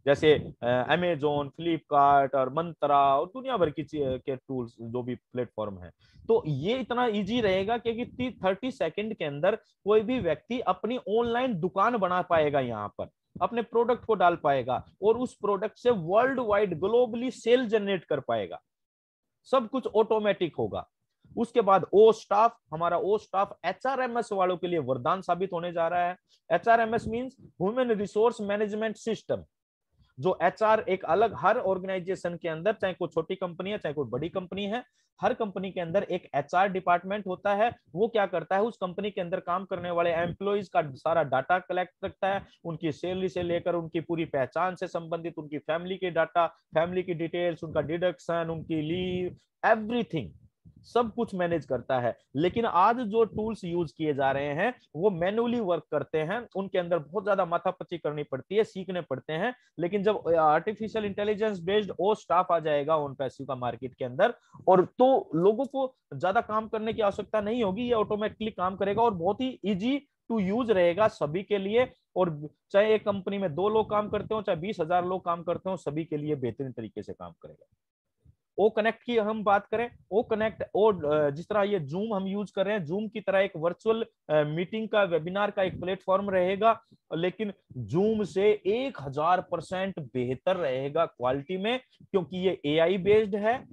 जैसे अमेजोन, फ्लिपकार्ट और मंत्रा और दुनिया भर की के टूल्स जो भी प्लेटफॉर्म है। तो ये इतना इजी रहेगा कि 30 सेकंड के अंदर कोई भी व्यक्ति अपनी ऑनलाइन दुकान बना पाएगा, यहाँ पर अपने प्रोडक्ट को डाल पाएगा और उस प्रोडक्ट से world wide globally sale generate कर पाएगा। सब कुछ ऑटोमेटिक होगा। उसके बाद ओ स्टाफ, हमारा ओ स्टाफ एचआरएमएस वालों के लिए वरदान साबित होने जा रहा है। HRMS means human resource management system. जो एचआर एक अलग, हर ऑर्गेनाइजेशन के अंदर, चाहे कोई छोटी कंपनी है चाहे कोई बड़ी कंपनी है, हर कंपनी के अंदर एक एचआर डिपार्टमेंट होता है। वो क्या करता है, उस कंपनी के अंदर काम करने वाले एम्प्लॉइज का सारा डाटा कलेक्ट करता है, उनकी सैलरी से लेकर उनकी पूरी पहचान से संबंधित उनकी फैमिली के डाटा, फैमिली की डिटेल्स, उनका डिडक्शन, उनकी लीव, एवरीथिंग सब कुछ मैनेज करता है। लेकिन आज जो टूल्स यूज किए जा रहे हैं वो मैन्युअली वर्क करते हैं, उनके अंदर बहुत ज्यादा माथापच्ची करनी पड़ती है, सीखने पड़ते हैं। लेकिन जब आर्टिफिशियल इंटेलिजेंस बेस्ड ओ स्टाफ आ जाएगा ऑन पैसिव का मार्केट के अंदर, और तो लोगों को ज्यादा काम करने की आवश्यकता नहीं होगी, ये ऑटोमेटिकली काम करेगा और बहुत ही इजी टू यूज रहेगा सभी के लिए। और चाहे एक कंपनी में 2 लोग काम करते हो चाहे 20,000 लोग काम करते हो, सभी के लिए बेहतरीन तरीके से काम करेगा। ओ कनेक्ट की हम बात करें, ओ कनेक्ट जिस तरह ये जूम हम यूज कर रहे हैं, जूम की तरह एक वर्चुअल मीटिंग का, वेबिनार का एक प्लेटफॉर्म रहेगा, लेकिन जूम से 1000% बेहतर रहेगा क्वालिटी में, क्योंकि ये एआई बेस्ड है।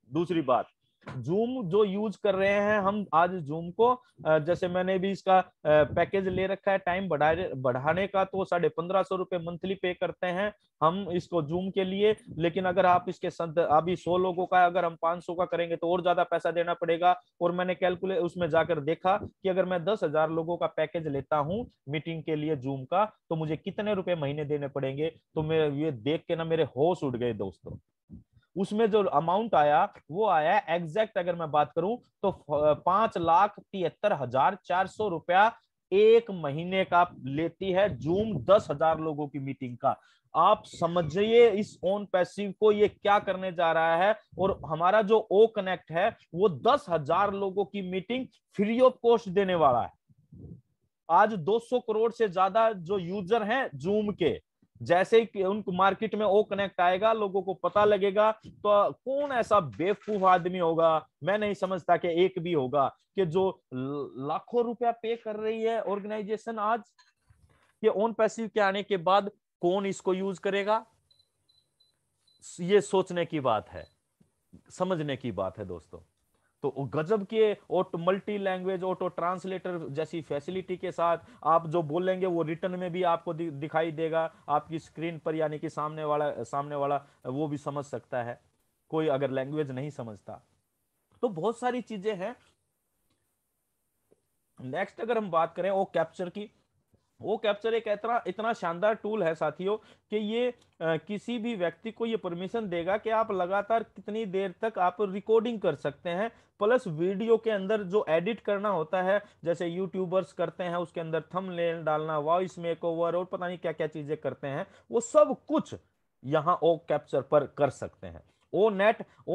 दूसरी बात, जूम जो यूज कर रहे हैं हम आज जूम को, जैसे मैंने भी इसका पैकेज ले रखा है टाइम बढ़ाने का, तो 1550 रुपए मंथली पे करते हैं हम इसको जूम के लिए। लेकिन अगर आप इसके अभी 100 लोगों का अगर हम 500 का करेंगे तो और ज्यादा पैसा देना पड़ेगा। और मैंने कैलकुलेट उसमें जाकर देखा कि अगर मैं 10,000 लोगों का पैकेज लेता हूँ मीटिंग के लिए जूम का, तो मुझे कितने रुपए महीने देने पड़ेंगे। तो मेरे ये देख के ना मेरे होश उड़ गए दोस्तों। उसमें जो अमाउंट आया वो आया एग्जैक्ट, अगर मैं बात करूं तो 5,73,400 रुपया एक महीने का लेती है जूम 10,000 लोगों की मीटिंग का। आप समझिए इस ऑन पैसिव को ये क्या करने जा रहा है। और हमारा जो ओ कनेक्ट है वो 10,000 लोगों की मीटिंग फ्री ऑफ कॉस्ट देने वाला है। आज 200 करोड़ से ज्यादा जो यूजर हैं जूम के, जैसे ही उनको मार्केट में ओ कनेक्ट आएगा, लोगों को पता लगेगा, तो कौन ऐसा बेवकूफ आदमी होगा, मैं नहीं समझता कि एक भी होगा, कि जो लाखों रुपया पे कर रही है ऑर्गेनाइजेशन आज, ये ऑन पैसिव के आने के बाद कौन इसको यूज करेगा। ये सोचने की बात है, समझने की बात है दोस्तों। तो गजब के auto multi language auto translator जैसी फैसिलिटी के साथ आप जो बोलेंगे वो रिटर्न में भी आपको दिखाई देगा आपकी स्क्रीन पर, यानी कि सामने वाला वो भी समझ सकता है, कोई अगर लैंग्वेज नहीं समझता। तो बहुत सारी चीजें हैं। नेक्स्ट अगर हम बात करें ओ कैप्चर की, वो कैप्चर एक इतना शानदार टूल है साथियों कि ये किसी भी व्यक्ति को ये परमिशन देगा कि आप लगातार कितनी देर तक आप रिकॉर्डिंग कर सकते हैं, प्लस वीडियो के अंदर जो एडिट करना होता है, जैसे यूट्यूबर्स करते हैं, उसके अंदर थंबनेल डालना, वॉइस मेकओवर और पता नहीं क्या क्या चीजें करते हैं, वो सब कुछ यहाँ ओ कैप्चर पर कर सकते हैं। ओ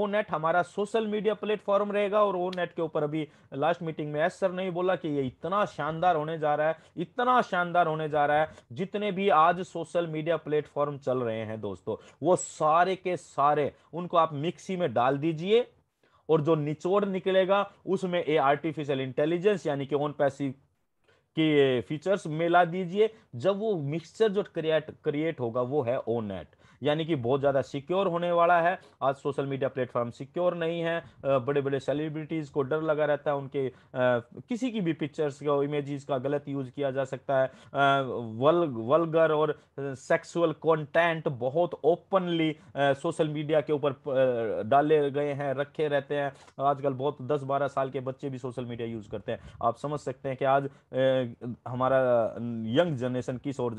नेट हमारा सोशल मीडिया प्लेटफॉर्म रहेगा, और ओ नेट के ऊपर अभी लास्ट मीटिंग में एस सर ने बोला कि ये इतना शानदार होने जा रहा है, इतना शानदार होने जा रहा है, जितने भी आज सोशल मीडिया प्लेटफॉर्म चल रहे हैं दोस्तों, वो सारे के सारे उनको आप मिक्सी में डाल दीजिए, और जो निचोड़ निकलेगा उसमें ए आर्टिफिशियल इंटेलिजेंस यानी कि ऑन पैसिव के फीचर्स मिला दीजिए। जब वो मिक्सचर जो क्रिएट होगा वो है ओ नेट, यानी कि बहुत ज्यादा सिक्योर होने वाला है। आज सोशल मीडिया प्लेटफॉर्म सिक्योर नहीं है, बड़े बड़े सेलिब्रिटीज को डर लगा रहता है, उनके किसी की भी पिक्चर्स का इमेजेस का गलत यूज किया जा सकता है। वल्गर और सेक्सुअल कंटेंट बहुत ओपनली सोशल मीडिया के ऊपर डाले गए हैं, रखे रहते हैं। आजकल बहुत 10-12 साल के बच्चे भी सोशल मीडिया यूज करते हैं। आप समझ सकते हैं कि आज हमारा यंग जनरेशन किस ओर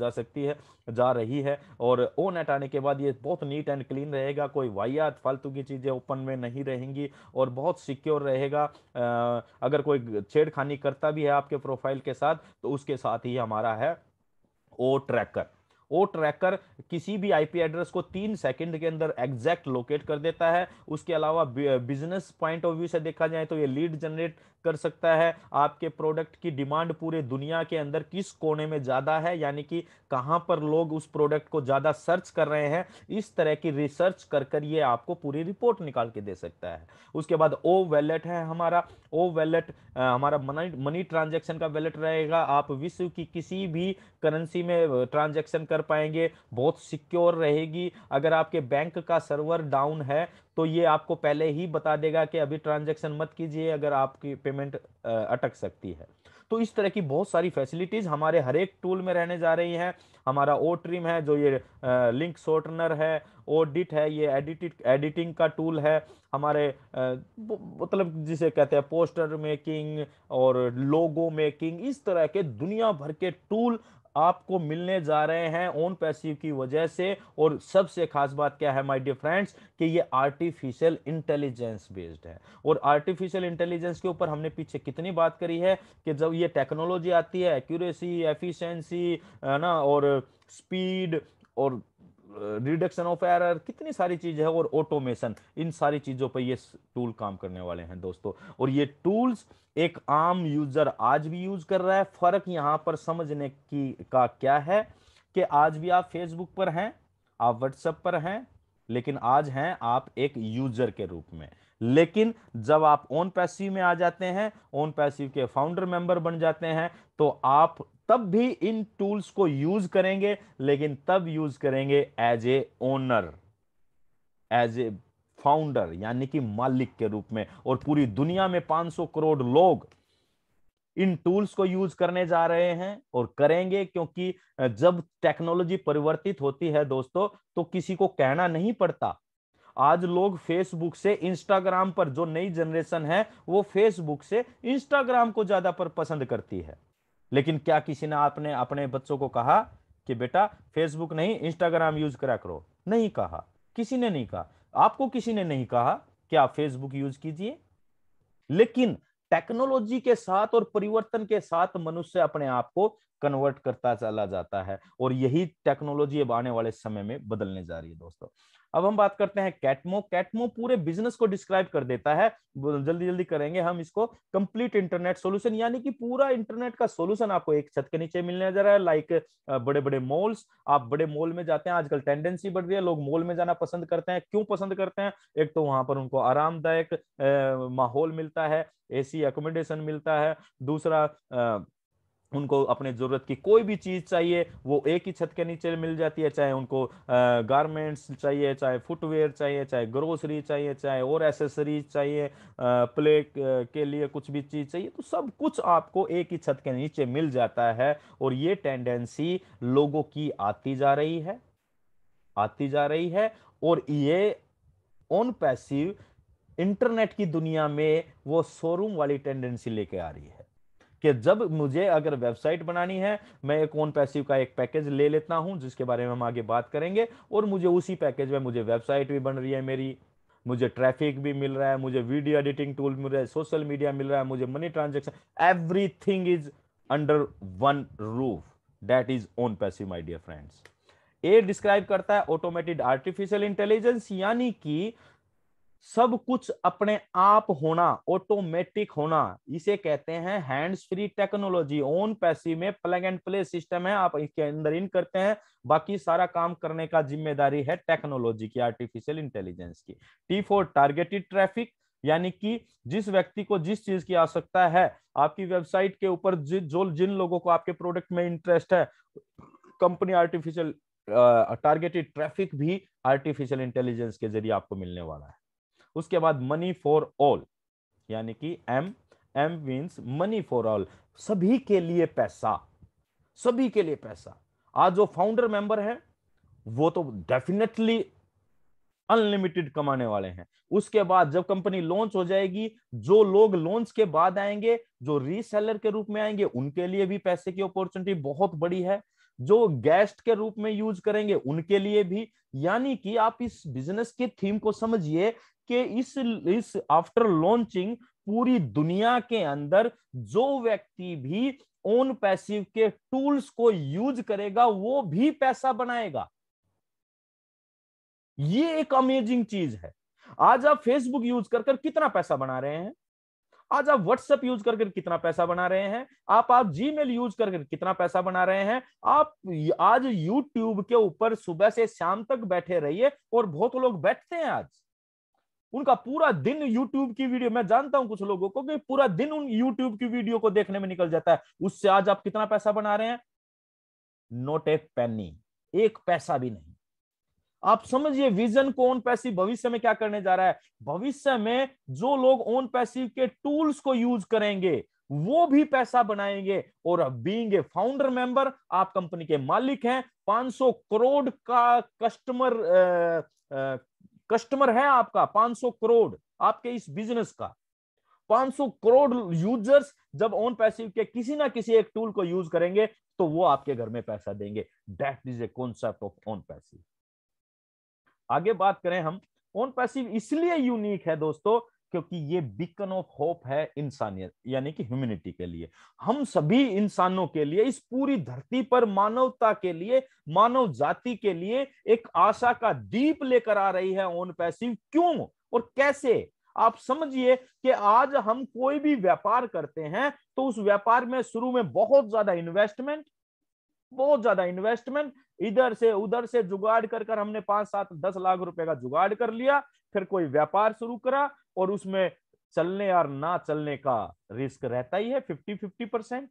जा रही है। और ओ नेट आने के बाद ये बहुत नीट एंड क्लीन रहेगा, कोई वाहियात फालतू की चीजें ओपन में नहीं रहेंगी, और बहुत सिक्योर रहेगा। अगर कोई छेड़खानी करता भी है आपके प्रोफाइल के साथ, तो उसके साथ ही हमारा है ओ ट्रैकर। ओ ट्रैकर किसी भी आईपी एड्रेस को 3 सेकंड के अंदर एग्जैक्ट लोकेट कर देता है। उसके अलावा बिजनेस पॉइंट ऑफ व्यू से देखा जाए तो ये लीड जनरेट कर सकता है। आपके प्रोडक्ट की डिमांड पूरे दुनिया के अंदर किस कोने में ज्यादा है, यानी कि कहां पर लोग उस प्रोडक्ट को ज्यादा सर्च कर रहे हैं, इस तरह की रिसर्च कर ये आपको पूरी रिपोर्ट निकाल के दे सकता है। उसके बाद ओ वैलेट है हमारा। ओ वैलेट हमारा मनी ट्रांजैक्शन का वैलेट रहेगा। आप विश्व की किसी भी करेंसी में ट्रांजैक्शन कर पाएंगे, बहुत सिक्योर रहेगी। अगर आपके बैंक का सर्वर डाउन है तो ये आपको पहले ही बता देगा कि अभी ट्रांजैक्शन मत कीजिए, अगर आपकी पेमेंट अटक सकती है। तो इस तरह की बहुत सारी फैसिलिटीज हमारे हर एक टूल में रहने जा रही हैं। हमारा ओ ट्रिम है जो ये लिंक शॉर्टनर है, ओडिट है ये एडिटिंग का टूल है, हमारे मतलब जिसे कहते हैं पोस्टर मेकिंग और लोगो मेकिंग, इस तरह के दुनिया भर के टूल आपको मिलने जा रहे हैं ओन पैसिव की वजह से। और सबसे खास बात क्या है माय डियर फ्रेंड्स, कि ये आर्टिफिशियल इंटेलिजेंस बेस्ड है। और आर्टिफिशियल इंटेलिजेंस के ऊपर हमने पीछे कितनी बात करी है कि जब ये टेक्नोलॉजी आती है, एक्यूरेसी, एफिशिएंसी ना, और स्पीड, और रिडक्शन ऑफ एरर, कितनी सारी चीजें है, और ऑटोमेशन, इन सारी चीजों पर ये टूल काम करने वाले हैं दोस्तों। और ये टूल्स एक आम यूजर आज भी यूज कर रहा है। फर्क यहां पर समझने की का क्या है कि आज भी आप फेसबुक पर हैं, आप व्हाट्सएप पर हैं, लेकिन आज हैं आप एक यूजर के रूप में। लेकिन जब आप ओन पैसिव में आ जाते हैं, ओन पैसिव के फाउंडर मेंबर बन जाते हैं, तो आप तब भी इन टूल्स को यूज करेंगे, लेकिन तब यूज करेंगे as a owner, as a founder, यानी कि मालिक के रूप में। और पूरी दुनिया में 500 करोड़ लोग इन टूल्स को यूज करने जा रहे हैं और करेंगे, क्योंकि जब टेक्नोलॉजी परिवर्तित होती है दोस्तों, तो किसी को कहना नहीं पड़ता। आज लोग फेसबुक से इंस्टाग्राम पर, जो नई जनरेशन है वो फेसबुक से इंस्टाग्राम को ज्यादा पर पसंद करती है। लेकिन क्या किसी ने आपने अपने बच्चों को कहा कि बेटा फेसबुक नहीं इंस्टाग्राम यूज करा करो? नहीं कहा, किसी ने नहीं कहा। आपको किसी ने नहीं कहा कि आप फेसबुक यूज कीजिए। लेकिन टेक्नोलॉजी के साथ और परिवर्तन के साथ मनुष्य अपने आप को कन्वर्ट करता चला जाता है, और यही टेक्नोलॉजी अब आने वाले समय में बदलने जा रही है दोस्तों। अब हम बात करते हैं कैटमो। कैटमो पूरे बिजनेस को डिस्क्राइब कर देता है। जल्दी जल्दी करेंगे हम इसको। कंप्लीट इंटरनेट सॉल्यूशन, यानी कि पूरा इंटरनेट का सॉल्यूशन आपको एक छत के नीचे मिलने जा रहा है। लाइक बड़े बड़े मॉल्स, आप बड़े मॉल में जाते हैं, आजकल टेंडेंसी बढ़ रही है, लोग मॉल में जाना पसंद करते हैं। क्यों पसंद करते हैं? एक तो वहां पर उनको आरामदायक माहौल मिलता है, एसी एकोमोडेशन मिलता है। दूसरा उनको अपने जरूरत की कोई भी चीज चाहिए वो एक ही छत के नीचे मिल जाती है, चाहे उनको गारमेंट्स चाहिए, चाहे फुटवेयर चाहिए, चाहे ग्रोसरी चाहिए, चाहे और एसेसरीज चाहिए, प्ले के लिए कुछ भी चीज चाहिए, तो सब कुछ आपको एक ही छत के नीचे मिल जाता है। और ये टेंडेंसी लोगों की आती जा रही है, आती जा रही है। और ये ऑन पैसिव इंटरनेट की दुनिया में वो शोरूम वाली टेंडेंसी लेके आ रही है कि जब मुझे अगर वेबसाइट बनानी है, मैं एक ऑन पैसिव का एक पैकेज ले लेता हूं, जिसके बारे में हम आगे बात करेंगे, और मुझे उसी पैकेज में मुझे वेबसाइट भी बन रही है मेरी, मुझे ट्रैफिक भी मिल रहा है, मुझे वीडियो एडिटिंग टूल मिल रहा है, सोशल मीडिया मिल रहा है, मुझे money transaction, everything is under one roof, that is OnPassive my dear friends. A describe करता है ऑटोमेटेड आर्टिफिशियल इंटेलिजेंस, यानी कि सब कुछ अपने आप होना, ऑटोमेटिक होना, इसे कहते हैं hands free technology. On passive में प्लग एंड प्ले सिस्टम है, आप इसके अंदर इन करते हैं, बाकी सारा काम करने का जिम्मेदारी है टेक्नोलॉजी की, आर्टिफिशियल इंटेलिजेंस की। टी फॉर टारगेटेड ट्रैफिक, यानी कि जिस व्यक्ति को जिस चीज की आवश्यकता है, आपकी वेबसाइट के ऊपर जो जिन लोगों को आपके प्रोडक्ट में इंटरेस्ट है, कंपनी आर्टिफिशियल टारगेटेड ट्रैफिक भी आर्टिफिशियल इंटेलिजेंस के जरिए आपको मिलने वाला है। उसके बाद मनी फॉर ऑल, यानी कि M means money for all, सभी के लिए पैसा, सभी के लिए पैसा। आज जो फाउंडर मेंबर है वो तो डेफिनेटली अनलिमिटेड कमाने वाले हैं। उसके बाद जब कंपनी लॉन्च हो जाएगी, जो लोग लॉन्च के बाद आएंगे, जो रीसेलर के रूप में आएंगे, उनके लिए भी पैसे की अपॉर्चुनिटी बहुत बड़ी है। जो गेस्ट के रूप में यूज करेंगे उनके लिए भी। यानी कि आप इस बिजनेस के थीम को समझिए कि इस आफ्टर लॉन्चिंग पूरी दुनिया के अंदर जो व्यक्ति भी ओन पैसिव के टूल्स को यूज करेगा वो भी पैसा बनाएगा। ये एक अमेजिंग चीज है। आज आप फेसबुक यूज कर कितना पैसा बना रहे हैं, आज आप व्हाट्सएप यूज करके कितना पैसा बना रहे हैं, आप जीमेल यूज करके कितना पैसा बना रहे हैं। आप आज यूट्यूब के ऊपर सुबह से शाम तक बैठे रहिए, और बहुत लोग बैठते हैं आज, उनका पूरा दिन यूट्यूब की वीडियो, मैं जानता हूं कुछ लोगों को कि पूरा दिन उन यूट्यूब की वीडियो को देखने में निकल जाता है। उससे आज आप कितना पैसा बना रहे हैं? नॉट ए पेनी, एक पैसा भी नहीं। आप समझिए विजन को ओन पैसिव भविष्य में क्या करने जा रहा है। भविष्य में जो लोग ओन पैसिव के टूल्स को यूज करेंगे वो भी पैसा बनाएंगे। और बीइंग ए फाउंडर मेंबर, आप कंपनी के मालिक हैं, 500 करोड़ का कस्टमर है आपका, 500 करोड़ आपके इस बिजनेस का। 500 करोड़ यूजर्स जब ओन पैसिव के किसी ना किसी एक टूल को यूज करेंगे तो वो आपके घर में पैसा देंगे। That is a concept of own passive. आगे बात करें हम, ओन पैसिव इसलिए यूनिक है दोस्तों क्योंकि ये बीकन ऑफ होप है इंसानियत यानी कि ह्यूमैनिटी के लिए। हम सभी इंसानों के लिए, इस पूरी धरती पर मानवता के लिए, मानव जाति के लिए एक आशा का दीप लेकर आ रही है ओन पैसिव। क्यों और कैसे? आप समझिए कि आज हम कोई भी व्यापार करते हैं तो उस व्यापार में शुरू में बहुत ज्यादा इन्वेस्टमेंट, इधर से उधर से जुगाड़ कर हमने 5, 7, 10 लाख रुपए का जुगाड़ कर लिया, फिर कोई व्यापार शुरू करा और उसमें चलने और ना चलने का रिस्क रहता ही है 50-50%।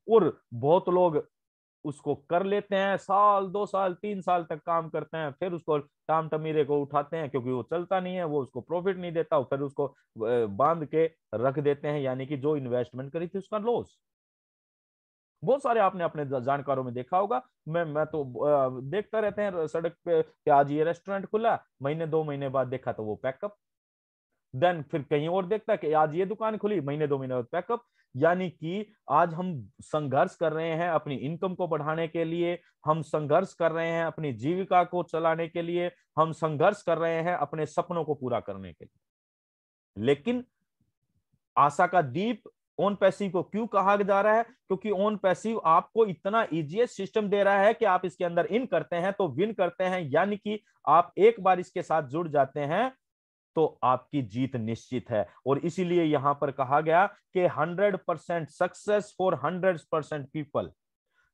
और बहुत लोग उसको कर लेते हैं, साल 2 साल 3 साल तक काम करते हैं, फिर उसको टाम टमीरे को उठाते हैं क्योंकि वो चलता नहीं है, वो उसको प्रॉफिट नहीं देता, फिर उसको बांध के रख देते हैं, यानी कि जो इन्वेस्टमेंट करी थी उसका लॉस। बहुत सारे आपने अपने जानकारों में देखा होगा, मैं तो देखता रहते हैं सड़क पे कि आज ये रेस्टोरेंट खुला, महीने 2 महीने बाद देखा तो वो पैकअप, देन फिर कहीं और देखता कि आज ये दुकान खुली, महीने 2 महीने बाद पैकअप। यानी कि आज हम संघर्ष कर रहे हैं अपनी इनकम को बढ़ाने के लिए, हम संघर्ष कर रहे हैं अपनी जीविका को चलाने के लिए, हम संघर्ष कर रहे हैं अपने सपनों को पूरा करने के लिए। लेकिन आशा का दीप ओन पैसिव को क्यों कहा जा रहा है? क्योंकि ओन पैसिव आपको इतना इजीएस्ट सिस्टम दे रहा है कि आप इसके अंदर इन करते हैं तो विन करते हैं, यानी कि आप एक बार इसके साथ जुड़ जाते हैं तो आपकी जीत निश्चित है। और इसीलिए यहां पर कहा गया कि 100% सक्सेस फॉर 100% पीपल।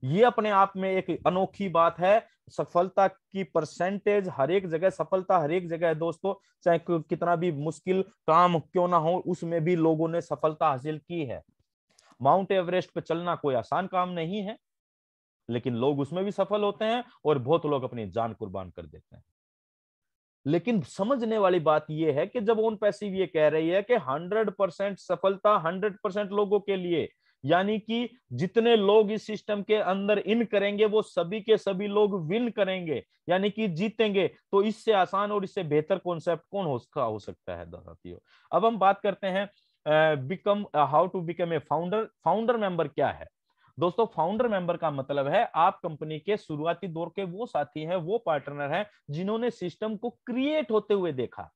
ये अपने आप में एक अनोखी बात है। सफलता की परसेंटेज हर एक जगह, सफलता हर एक जगह है दोस्तों, चाहे कितना भी मुश्किल काम क्यों ना हो, उसमें भी लोगों ने सफलता हासिल की है। माउंट एवरेस्ट पे चलना कोई आसान काम नहीं है, लेकिन लोग उसमें भी सफल होते हैं और बहुत लोग अपनी जान कुर्बान कर देते हैं। लेकिन समझने वाली बात यह है कि जब ओन पैसिव ये कह रही है कि 100% सफलता 100% लोगों के लिए, यानी कि जितने लोग इस सिस्टम के अंदर इन करेंगे वो सभी के सभी लोग विन करेंगे, यानी कि जीतेंगे, तो इससे आसान और इससे बेहतर कॉन्सेप्ट कौन हो सकता है साथियों। अब हम बात करते हैं how to become a founder. Founder member क्या है दोस्तों? फाउंडर मेंबर का मतलब है आप कंपनी के शुरुआती दौर के वो साथी हैं, वो पार्टनर हैं जिन्होंने सिस्टम को क्रिएट होते हुए देखा।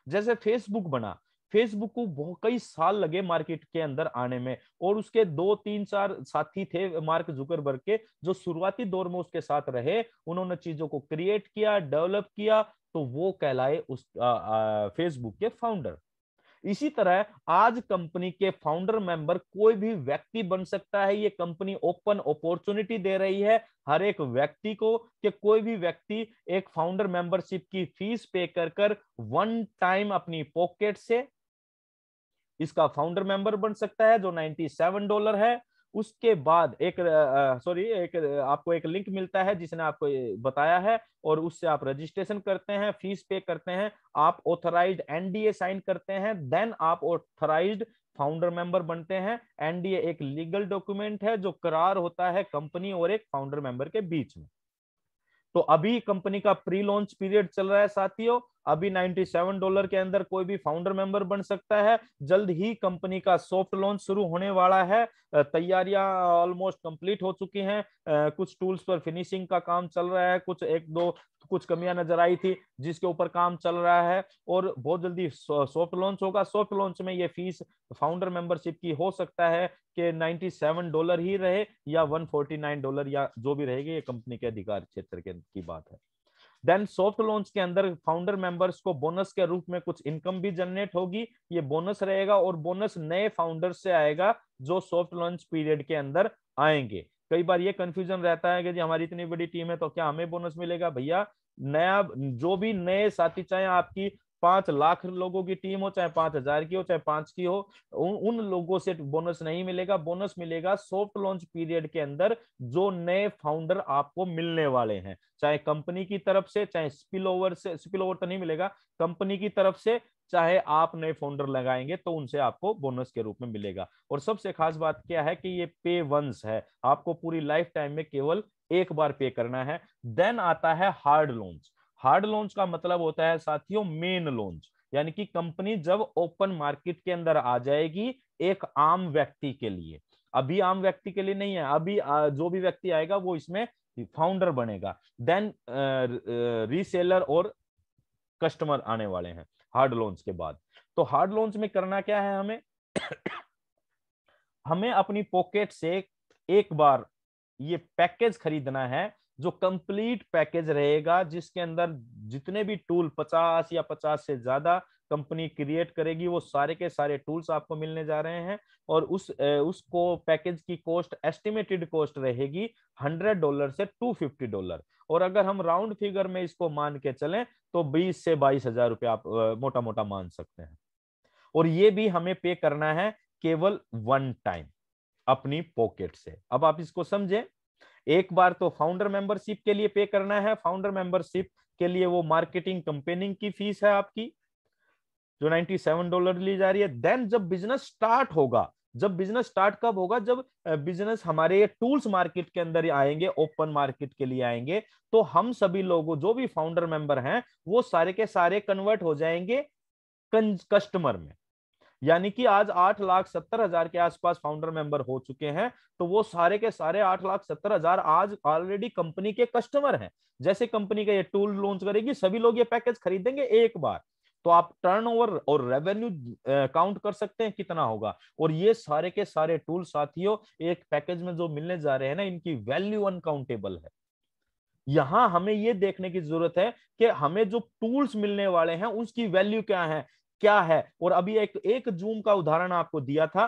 जैसे फेसबुक बना, फेसबुक को बहुत कई साल लगे मार्केट के अंदर आने में, और उसके 2-3-4 साथी थे मार्क जुकरबर्ग के, जो शुरुआती दौर में उसके साथ रहे, उन्होंने चीजों को क्रिएट किया, डेवलप किया, तो वो कहलाए उस फेसबुक के फाउंडर। इसी तरह आज कंपनी के फाउंडर मेंबर कोई भी व्यक्ति बन सकता है। ये कंपनी ओपन अपॉर्चुनिटी दे रही है हर एक व्यक्ति को कि कोई भी व्यक्ति एक फाउंडर मेंबरशिप की फीस पे कर वन टाइम अपनी पॉकेट से इसका फाउंडर मेंबर बन सकता है, जो $97 है। उसके बाद एक आपको एक लिंक मिलता है जिसने आपको बताया है, और उससे आप रजिस्ट्रेशन करते हैं, फीस पे करते हैं, आप ऑथराइज्ड एनडीए साइन करते हैं, देन आप ऑथराइज्ड फाउंडर मेंबर बनते हैं। एनडीए एक लीगल डॉक्यूमेंट है जो करार होता है कंपनी और एक फाउंडर मेंबर के बीच में। तो अभी कंपनी का प्री लॉन्च पीरियड चल रहा है साथियों। अभी $97 के अंदर कोई भी फाउंडर मेंबर बन सकता है। जल्द ही कंपनी का सॉफ्ट लॉन्च शुरू होने वाला है। तैयारियां ऑलमोस्ट कंप्लीट हो चुकी हैं। कुछ टूल्स पर फिनिशिंग का काम चल रहा है, कुछ कमियां नजर आई थी जिसके ऊपर काम चल रहा है, और बहुत जल्दी सॉफ्ट लॉन्च होगा। सॉफ्ट लॉन्च में ये फीस फाउंडर मेंबरशिप की हो सकता है कि $97 ही रहे या $149, या जो भी रहेगी, ये कंपनी के अधिकार क्षेत्र की बात है। देन सॉफ्ट लॉन्च के अंदर फाउंडर मेंबर्स को बोनस के रूप में कुछ इनकम भी जनरेट होगी। ये बोनस रहेगा, और बोनस नए फाउंडर्स से आएगा जो सॉफ्ट लॉन्च पीरियड के अंदर आएंगे। कई बार ये कंफ्यूजन रहता है कि जी हमारी इतनी बड़ी टीम है तो क्या हमें बोनस मिलेगा? भैया, नया जो भी नए साथी, चाहे आपकी 5 लाख लोगों की टीम हो, चाहे 5,000 की हो, चाहे 5 की हो, उन लोगों से बोनस नहीं मिलेगा। बोनस मिलेगा सॉफ्ट लॉन्च पीरियड के अंदर जो नए फाउंडर आपको मिलने वाले हैं, चाहे कंपनी की तरफ से, चाहे स्पिल ओवर तो नहीं मिलेगा, कंपनी की तरफ से, चाहे आप नए फाउंडर लगाएंगे तो उनसे आपको बोनस के रूप में मिलेगा। और सबसे खास बात क्या है कि ये पे वंस है, आपको पूरी लाइफ टाइम में केवल एक बार पे करना है। देन आता है हार्ड लॉन्च। हार्ड लॉन्च का मतलब होता है साथियों मेन लॉन्च, यानी कि कंपनी जब ओपन मार्केट के अंदर आ जाएगी एक आम व्यक्ति के लिए। अभी आम व्यक्ति के लिए नहीं है, अभी जो भी व्यक्ति आएगा वो इसमें फाउंडर बनेगा। देन रीसेलर और कस्टमर आने वाले हैं हार्ड लॉन्च के बाद। तो हार्ड लॉन्च में करना क्या है, हमें हमें अपनी पॉकेट से एक बार ये पैकेज खरीदना है, जो कंप्लीट पैकेज रहेगा, जिसके अंदर जितने भी टूल 50 या 50 से ज्यादा कंपनी क्रिएट करेगी, वो सारे के सारे टूल्स आपको मिलने जा रहे हैं। और उसको पैकेज की कॉस्ट, एस्टिमेटेड कॉस्ट रहेगी $100 से $250। और अगर हम राउंड फिगर में इसको मान के चलें तो 20 से 22 हजार रुपये आप मोटा मोटा मान सकते हैं। और ये भी हमें पे करना है केवल वन टाइम अपनी पॉकेट से। अब आप इसको समझे, एक बार तो फाउंडर मेंबरशिप के लिए पे करना है। फाउंडर मेंबरशिप के लिए वो मार्केटिंग कंपेनिंग की फीस है आपकी, जो $97 ली जा रही है। देन जब बिजनेस स्टार्ट होगा, जब बिजनेस स्टार्ट कब होगा, जब बिजनेस हमारे टूल्स मार्केट के अंदर आएंगे, ओपन मार्केट के लिए आएंगे, तो हम सभी लोग जो भी फाउंडर मेंबर हैं वो सारे के सारे कन्वर्ट हो जाएंगे कस्टमर में। यानी कि आज 8,70,000 के आसपास फाउंडर मेंबर हो चुके हैं, तो वो सारे के सारे 8,70,000 आज ऑलरेडी कंपनी के कस्टमर हैं। जैसे कंपनी का ये टूल लॉन्च करेगी, सभी लोग ये पैकेज खरीदेंगे एक बार, तो आप टर्नओवर और रेवेन्यू काउंट कर सकते हैं कितना होगा। और ये सारे के सारे टूल साथियों एक पैकेज में जो मिलने जा रहे हैं ना, इनकी वैल्यू अनकाउंटेबल है। यहां हमें ये देखने की जरूरत है कि हमें जो टूल्स मिलने वाले हैं उसकी वैल्यू क्या है। और अभी एक जूम का उदाहरण आपको दिया था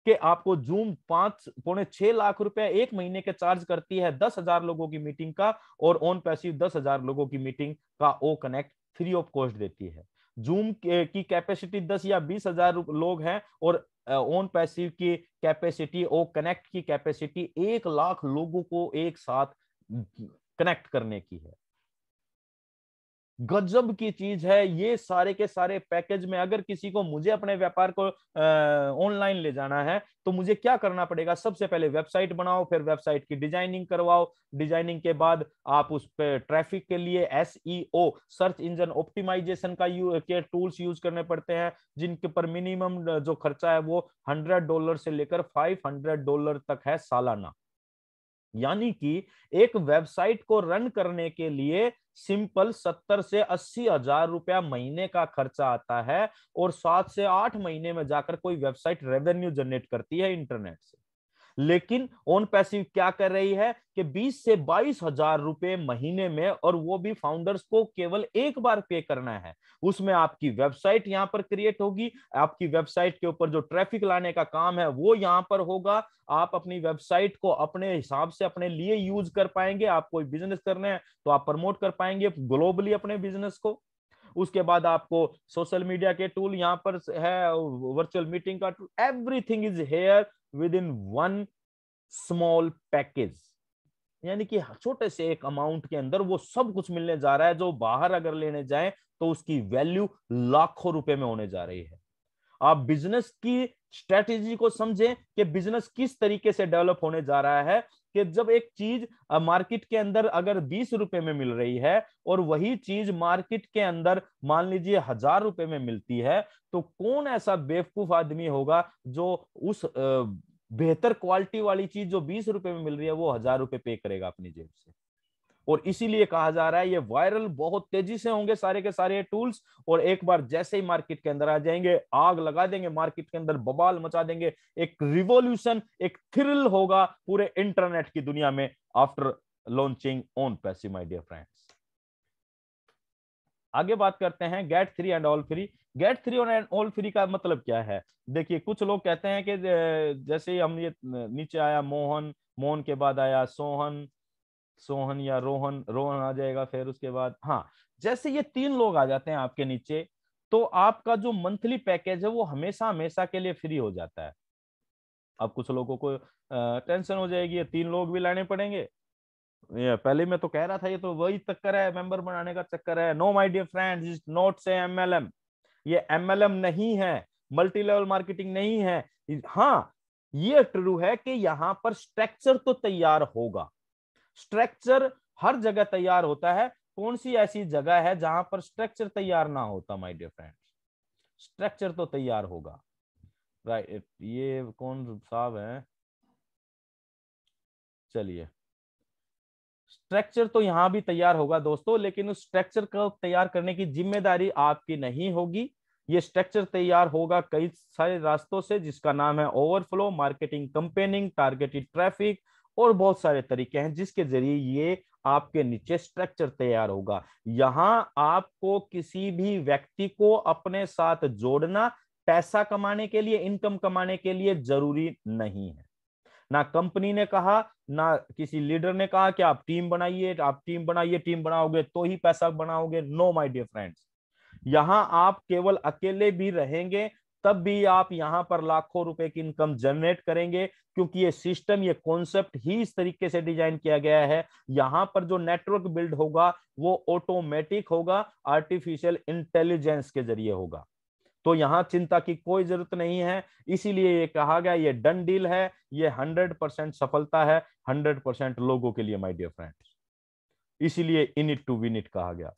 कि आपको जूम 5.6 लाख रुपए एक महीने के चार्ज करती है 10,000 लोगों की मीटिंग का, और ऑन पैसिव 10,000 लोगों की मीटिंग का O connect free of cost देती है। जूम की कैपेसिटी 10 या 20,000 लोग हैं, और ऑन पैसिव की कैपेसिटी, ओ कनेक्ट की कैपेसिटी 1 लाख लोगों को एक साथ कनेक्ट करने की है। गजब की चीज है ये सारे के सारे पैकेज में। अगर किसी को मुझे अपने व्यापार को ऑनलाइन ले जाना है तो मुझे क्या करना पड़ेगा? सबसे पहले वेबसाइट बनाओ, फिर वेबसाइट की डिजाइनिंग करवाओ, डिजाइनिंग के बाद आप उस पे ट्रैफिक के लिए एसईओ, सर्च इंजन ऑप्टिमाइजेशन के टूल्स यूज करने पड़ते हैं, जिनके पर मिनिमम जो खर्चा है वो $100 से लेकर $500 तक है सालाना। यानी कि एक वेबसाइट को रन करने के लिए सिंपल 70 से 80 हजार रुपया महीने का खर्चा आता है, और 7 से 8 महीने में जाकर कोई वेबसाइट रेवेन्यू जनरेट करती है इंटरनेट से। लेकिन ऑन पैसिव क्या कर रही है कि 20 से 22 हजार रुपए महीने में, और वो भी फाउंडर्स को केवल एक बार पे करना है। उसमें आपकी वेबसाइट यहां पर क्रिएट होगी, आपकी वेबसाइट के ऊपर जो ट्रैफिक लाने का काम है वो यहां पर होगा। आप अपनी वेबसाइट को अपने हिसाब से अपने लिए यूज कर पाएंगे। आप कोई बिजनेस करना है तो आप प्रमोट कर पाएंगे ग्लोबली अपने बिजनेस को। उसके बाद आपको सोशल मीडिया के टूल यहाँ पर है, वर्चुअल मीटिंग का tool, everything is here with in one small package. यानी कि छोटे से एक अमाउंट के अंदर वो सब कुछ मिलने जा रहा है, जो बाहर अगर लेने जाएं तो उसकी वैल्यू लाखों रुपए में होने जा रही है। आप बिजनेस की स्ट्रेटेजी को समझें कि बिजनेस किस तरीके से डेवलप होने जा रहा है, कि जब एक चीज मार्केट के अंदर अगर 20 रुपए में मिल रही है और वही चीज मार्केट के अंदर मान लीजिए 1000 रुपए में मिलती है, तो कौन ऐसा बेवकूफ आदमी होगा जो उस बेहतर क्वालिटी वाली चीज जो 20 रुपए में मिल रही है वो 1000 रुपए पे करेगा अपनी जेब से। और इसीलिए कहा जा रहा है ये वायरल बहुत तेजी से होंगे सारे के सारे टूल्स, और एक बार जैसे ही मार्केट के अंदर आ जाएंगे आग लगा देंगे, मार्केट के अंदर बवाल मचा देंगे, एक रिवॉल्यूशन, एक थ्रिल होगा पूरे इंटरनेट की दुनिया में after launching OnPassive, my dear friends. आगे बात करते हैं get three and all free. Get three and all free का मतलब क्या है? देखिए, कुछ लोग कहते हैं कि जैसे ही हम ये नीचे आया मोहन, मोहन के बाद आया सोहन, सोहन या रोहन, रोहन आ जाएगा, फिर उसके बाद हाँ, जैसे ये 3 लोग आ जाते हैं आपके नीचे, तो आपका जो मंथली पैकेज है वो हमेशा हमेशा के लिए फ्री हो जाता है। अब कुछ लोगों को टेंशन हो जाएगी, ये 3 लोग भी लाने पड़ेंगे। ये पहले मैं तो कह रहा था ये तो वही चक्कर है, मेंबर बनाने का चक्कर है। No my dear friends, is not से एमएलएम। ये एमएलएम नहीं है, मल्टी लेवल मार्केटिंग नहीं है। हाँ, ये ट्रू है कि यहाँ पर स्ट्रक्चर तो तैयार होगा। स्ट्रक्चर हर जगह तैयार होता है, कौन सी ऐसी जगह है जहां पर स्ट्रक्चर तैयार ना होता? माय डियर फ्रेंड्स, स्ट्रक्चर तो तैयार होगा, राइट? ये कौन साहब है? चलिए, स्ट्रक्चर तो यहां भी तैयार होगा दोस्तों, लेकिन उस स्ट्रक्चर को तैयार करने की जिम्मेदारी आपकी नहीं होगी। ये स्ट्रक्चर तैयार होगा कई सारे रास्तों से, जिसका नाम है overflow, marketing campaigning, targeted traffic, और बहुत सारे तरीके हैं जिसके जरिए ये आपके नीचे स्ट्रक्चर तैयार होगा। यहां आपको किसी भी व्यक्ति को अपने साथ जोड़ना पैसा कमाने के लिए, इनकम कमाने के लिए जरूरी नहीं है। ना कंपनी ने कहा, ना किसी लीडर ने कहा कि आप टीम बनाइए, आप टीम बनाइए, टीम बनाओगे तो ही पैसा बनाओगे। नो माय डियर फ्रेंड्स, यहां आप केवल अकेले भी रहेंगे तब भी आप यहां पर लाखों रुपए की इनकम जनरेट करेंगे, क्योंकि ये सिस्टम, ये कॉन्सेप्ट ही इस तरीके से डिजाइन किया गया है। यहां पर जो नेटवर्क बिल्ड होगा वो ऑटोमेटिक होगा, आर्टिफिशियल इंटेलिजेंस के जरिए होगा। तो यहां चिंता की कोई जरूरत नहीं है। इसीलिए ये कहा गया ये डन डील है, ये 100% सफलता है 100% लोगों के लिए माय डियर फ्रेंड्स। इसीलिए in it to win it कहा गया।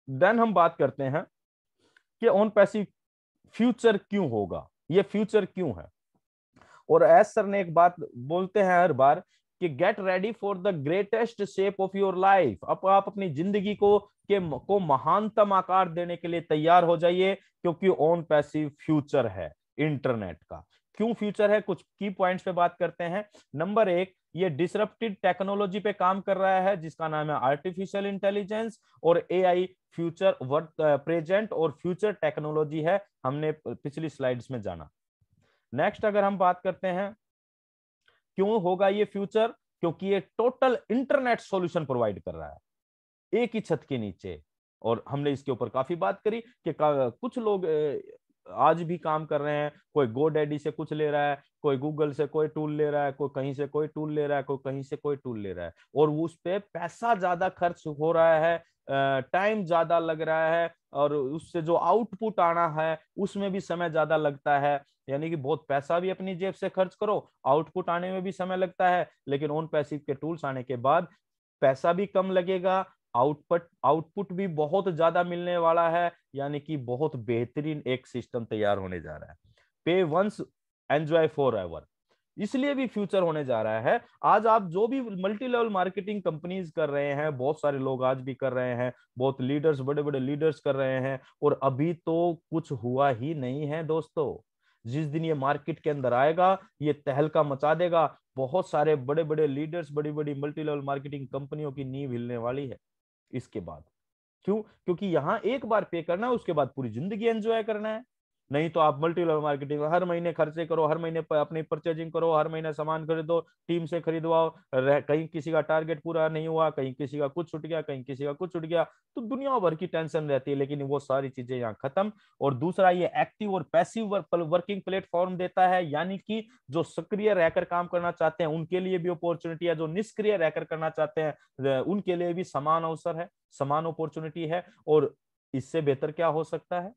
देन हम बात करते हैं कि ऑन पैसिव फ्यूचर क्यों होगा, ये फ्यूचर क्यों है। और एस सर ने एक बात बोलते हैं हर बार कि get ready for the greatest shape of your life. अब आप अपनी जिंदगी को महानतम आकार देने के लिए तैयार हो जाइए, क्योंकि ऑन पैसिव फ्यूचर है इंटरनेट का। क्यों फ्यूचर है, कुछ की पॉइंट्स पे बात करते हैं। नंबर 1, ये डिसरप्टिव टेक्नोलॉजी पे काम कर रहा है जिसका नाम है आर्टिफिशियल इंटेलिजेंस, और एआई फ्यूचर, प्रेजेंट और फ्यूचर टेक्नोलॉजी है, हमने पिछली स्लाइड्स में जाना। नेक्स्ट अगर हम बात करते हैं क्यों होगा ये फ्यूचर, क्योंकि ये टोटल इंटरनेट सॉल्यूशन प्रोवाइड कर रहा है एक ही छत के नीचे। और हमने इसके ऊपर काफी बात करी कि कुछ लोग आज भी काम कर रहे हैं, कोई गोडैडी से कुछ ले रहा है, कोई गूगल से कोई टूल ले रहा है, कोई कहीं से कोई टूल ले रहा है, कोई कहीं से कोई टूल ले रहा है, और उस पे पैसा ज्यादा खर्च हो रहा है, टाइम ज्यादा लग रहा है, और उससे जो आउटपुट आना है उसमें भी समय ज्यादा लगता है। यानी कि बहुत पैसा भी अपनी जेब से खर्च करो, आउटपुट आने में भी समय लगता है। लेकिन ऑन पैसिव के टूल्स आने के बाद पैसा भी कम लगेगा, आउटपुट भी बहुत ज्यादा मिलने वाला है। यानी कि बहुत बेहतरीन एक सिस्टम तैयार होने जा रहा है। पे वंस एंजॉय फॉर एवर। इसलिए भी फ्यूचर होने जा रहा है। आज आप जो भी मल्टी लेवल मार्केटिंग कंपनीज कर रहे हैं, बहुत सारे लोग आज भी कर रहे हैं, बहुत लीडर्स, बड़े बड़े लीडर्स कर रहे हैं, और अभी तो कुछ हुआ ही नहीं है दोस्तों। जिस दिन ये मार्केट के अंदर आएगा, ये तहलका मचा देगा, बहुत सारे बड़े बड़े लीडर्स, बड़ी बड़ी मल्टी लेवल मार्केटिंग कंपनियों की नींव हिलने वाली है इसके बाद। क्यों? क्योंकि यहां एक बार पे करना है, उसके बाद पूरी जिंदगी एंजॉय करना है। नहीं तो आप मल्टी लेवल मार्केटिंग हर महीने खर्चे करो, हर महीने अपनी परचेजिंग करो, हर महीने सामान खरीदो, टीम से खरीदवाओ, कहीं किसी का टारगेट पूरा नहीं हुआ, कहीं किसी का कुछ छूट गया, कहीं किसी का कुछ छूट गया, तो दुनिया भर की टेंशन रहती है। लेकिन वो सारी चीजें यहाँ खत्म। और दूसरा, ये एक्टिव और पैसिव वर्किंग प्लेटफॉर्म देता है, यानी कि जो सक्रिय रहकर काम करना चाहते हैं उनके लिए भी अपॉर्चुनिटी है, जो निष्क्रिय रहकर करना चाहते हैं उनके लिए भी समान अवसर है, समान अपॉर्चुनिटी है। और इससे बेहतर क्या हो सकता है?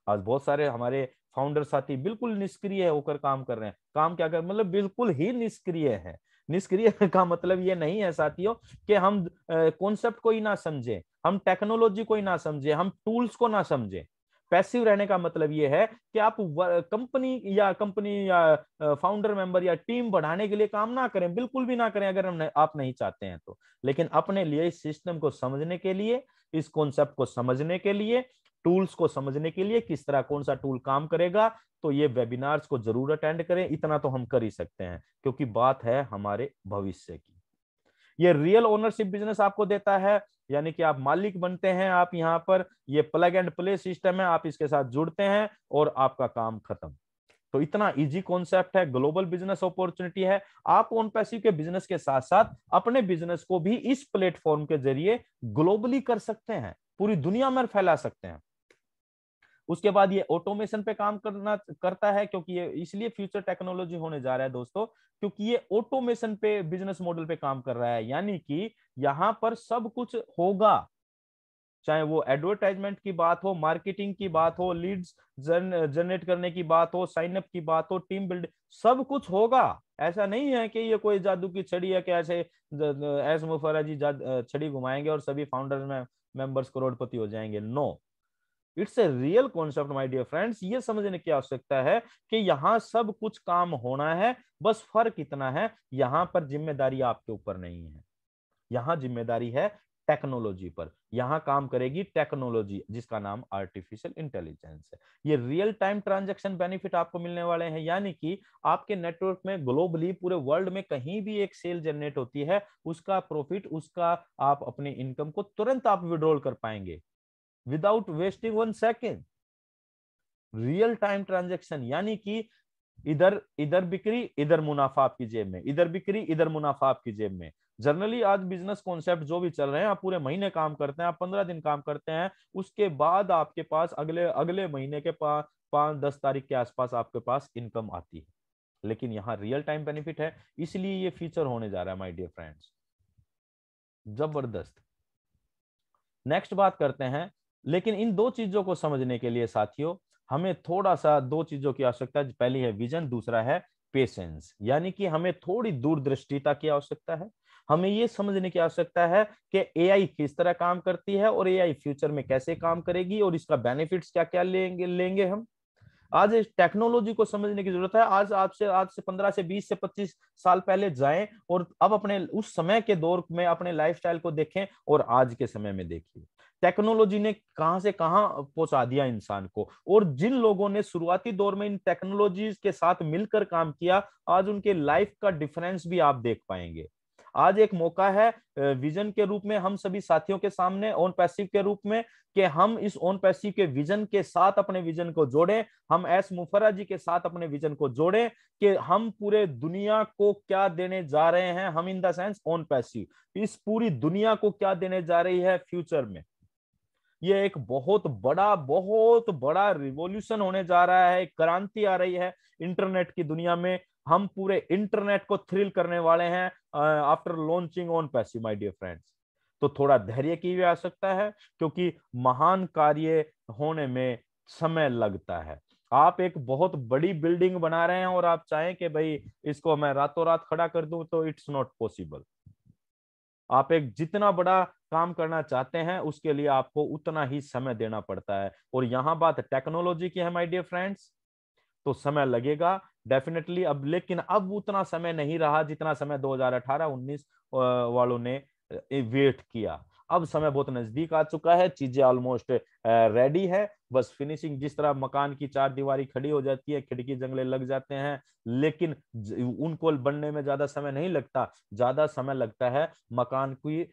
आज बहुत सारे हमारे फाउंडर साथी बिल्कुल निष्क्रिय होकर काम कर रहे हैं। काम क्या कर, मतलब बिल्कुल ही निष्क्रिय है। निष्क्रिय का मतलब ये नहीं है साथियों कि हम कॉन्सेप्ट को ही ना समझे, हम टेक्नोलॉजी को ही ना समझे, हम टूल्स को ना समझे। पैसिव रहने का मतलब ये है कि आप कंपनी या फाउंडर मेंबर या टीम बढ़ाने के लिए काम ना करें, बिल्कुल भी ना करें अगर आप नहीं चाहते हैं तो। लेकिन अपने लिए इस सिस्टम को समझने के लिए, इस कॉन्सेप्ट को समझने के लिए, टूल्स को समझने के लिए, किस तरह कौन सा टूल काम करेगा, तो ये वेबिनार्स को जरूर अटेंड करें। इतना तो हम कर ही सकते हैं, क्योंकि बात है हमारे भविष्य की। ये रियल ओनरशिप बिजनेस आपको देता है, यानी कि आप मालिक बनते हैं। आप यहाँ पर, ये प्लग एंड प्ले सिस्टम है, आप इसके साथ जुड़ते हैं और आपका काम खत्म। तो इतना इजी कॉन्सेप्ट है, ग्लोबल बिजनेस अपॉर्चुनिटी है। आप ऑन पैसिव के बिजनेस के साथ साथ अपने बिजनेस को भी इस प्लेटफॉर्म के जरिए ग्लोबली कर सकते हैं, पूरी दुनिया में फैला सकते हैं। उसके बाद ये ऑटोमेशन पे काम करता है, क्योंकि ये इसलिए फ्यूचर टेक्नोलॉजी होने जा रहा है दोस्तों, क्योंकि ये ऑटोमेशन पे, बिजनेस मॉडल पे काम कर रहा है। यानी कि यहां पर सब कुछ होगा, चाहे वो एडवर्टाइजमेंट की बात हो, मार्केटिंग की बात हो, लीड्स जनरेट करने की बात हो, साइन अप की बात हो, टीम बिल्ड, सब कुछ होगा। ऐसा नहीं है कि ये कोई जादू की छड़ी है कि ऐसे एस मुफर्रा जी छड़ी घुमाएंगे और सभी फाउंडर्स में मेंबर्स करोड़पति हो जाएंगे। No, it's a real concept my dear friends. ये समझने की आवश्यकता है कि यहाँ सब कुछ काम होना है, बस फर्क इतना है, यहाँ पर जिम्मेदारी आपके ऊपर नहीं है, यहाँ जिम्मेदारी है टेक्नोलॉजी पर। यहाँ काम करेगी टेक्नोलॉजी, जिसका नाम आर्टिफिशियल इंटेलिजेंस है। ये रियल टाइम ट्रांजैक्शन बेनिफिट आपको मिलने वाले हैं, यानी कि आपके नेटवर्क में ग्लोबली, पूरे वर्ल्ड में कहीं भी एक सेल जनरेट होती है, उसका प्रॉफिट, उसका आप अपनी इनकम को तुरंत आप विड्रॉल कर पाएंगे without wasting 1 second. Real time transaction, यानी कि इधर इधर बिक्री, इधर मुनाफा आपकी जेब में, इधर बिक्री, इधर मुनाफा आपकी जेब में। जनरली आज बिजनेस कॉन्सेप्ट जो भी चल रहे हैं, आप पूरे महीने काम करते हैं, आप 15 दिन काम करते हैं, उसके बाद आपके पास अगले अगले महीने के 5-10 तारीख के आसपास आपके पास इनकम आती है। लेकिन यहाँ रियल टाइम बेनिफिट है, इसलिए ये फीचर होने जा रहा है माय डियर फ्रेंड्स, जबरदस्त। नेक्स्ट बात करते हैं। लेकिन इन दो चीजों को समझने के लिए साथियों, हमें थोड़ा सा दो चीजों की आवश्यकता है। पहली है विजन, दूसरा है पेशेंस, यानी कि हमें थोड़ी दूरदृष्टिता की आवश्यकता है। हमें ये समझने की आवश्यकता है कि एआई किस तरह काम करती है और एआई फ्यूचर में कैसे काम करेगी और इसका बेनिफिट्स क्या क्या लेंगे हम। आज इस टेक्नोलॉजी को समझने की जरूरत है। आज से 15 से 20 से 25 साल पहले जाएं और अब अपने उस समय के दौर में अपने लाइफस्टाइल को देखें और आज के समय में देखिए टेक्नोलॉजी ने कहां से कहां पहुंचा दिया इंसान को। और जिन लोगों ने शुरुआती दौर में इन टेक्नोलॉजीज के साथ मिलकर काम किया, आज उनके लाइफ का डिफरेंस भी आप देख पाएंगे। आज एक मौका है विजन के रूप में हम सभी साथियों के सामने, ऑन पैसिव के रूप में, कि हम इस ऑन पैसिव के विजन के साथ अपने विजन को जोड़ें। हम एस मुफर्रा जी के साथ अपने विजन को जोड़ें कि हम पूरे दुनिया को क्या देने जा रहे हैं। हम in the sense on passive इस पूरी दुनिया को क्या देने जा रही है फ्यूचर में। ये एक बहुत बड़ा रिवॉल्यूशन होने जा रहा है, क्रांति आ रही है इंटरनेट की दुनिया में। हम पूरे इंटरनेट को थ्रिल करने वाले हैं after launching OnPassive my dear friends. तो थोड़ा धैर्य की भी आवश्यकता है, क्योंकि महान कार्य होने में समय लगता है। आप एक बहुत बड़ी बिल्डिंग बना रहे हैं और आप चाहें कि भाई इसको मैं रातों रात खड़ा कर दूं, तो इट्स नॉट पॉसिबल। आप एक जितना बड़ा काम करना चाहते हैं उसके लिए आपको उतना ही समय देना पड़ता है। और यहां बात टेक्नोलॉजी की है माय डियर फ्रेंड्स, तो समय लगेगा। डेफिनेटली। अब लेकिन अब उतना समय नहीं रहा जितना समय 2018-19 वालों ने वेट किया। अब समय बहुत नजदीक आ चुका है, चीजें ऑलमोस्ट रेडी है, बस फिनिशिंग, जिस तरह मकान की चार दीवारी खड़ी हो जाती है, खिड़की जंगले लग जाते हैं, लेकिन उनको बनने में ज्यादा समय नहीं लगता, ज्यादा समय लगता है मकान की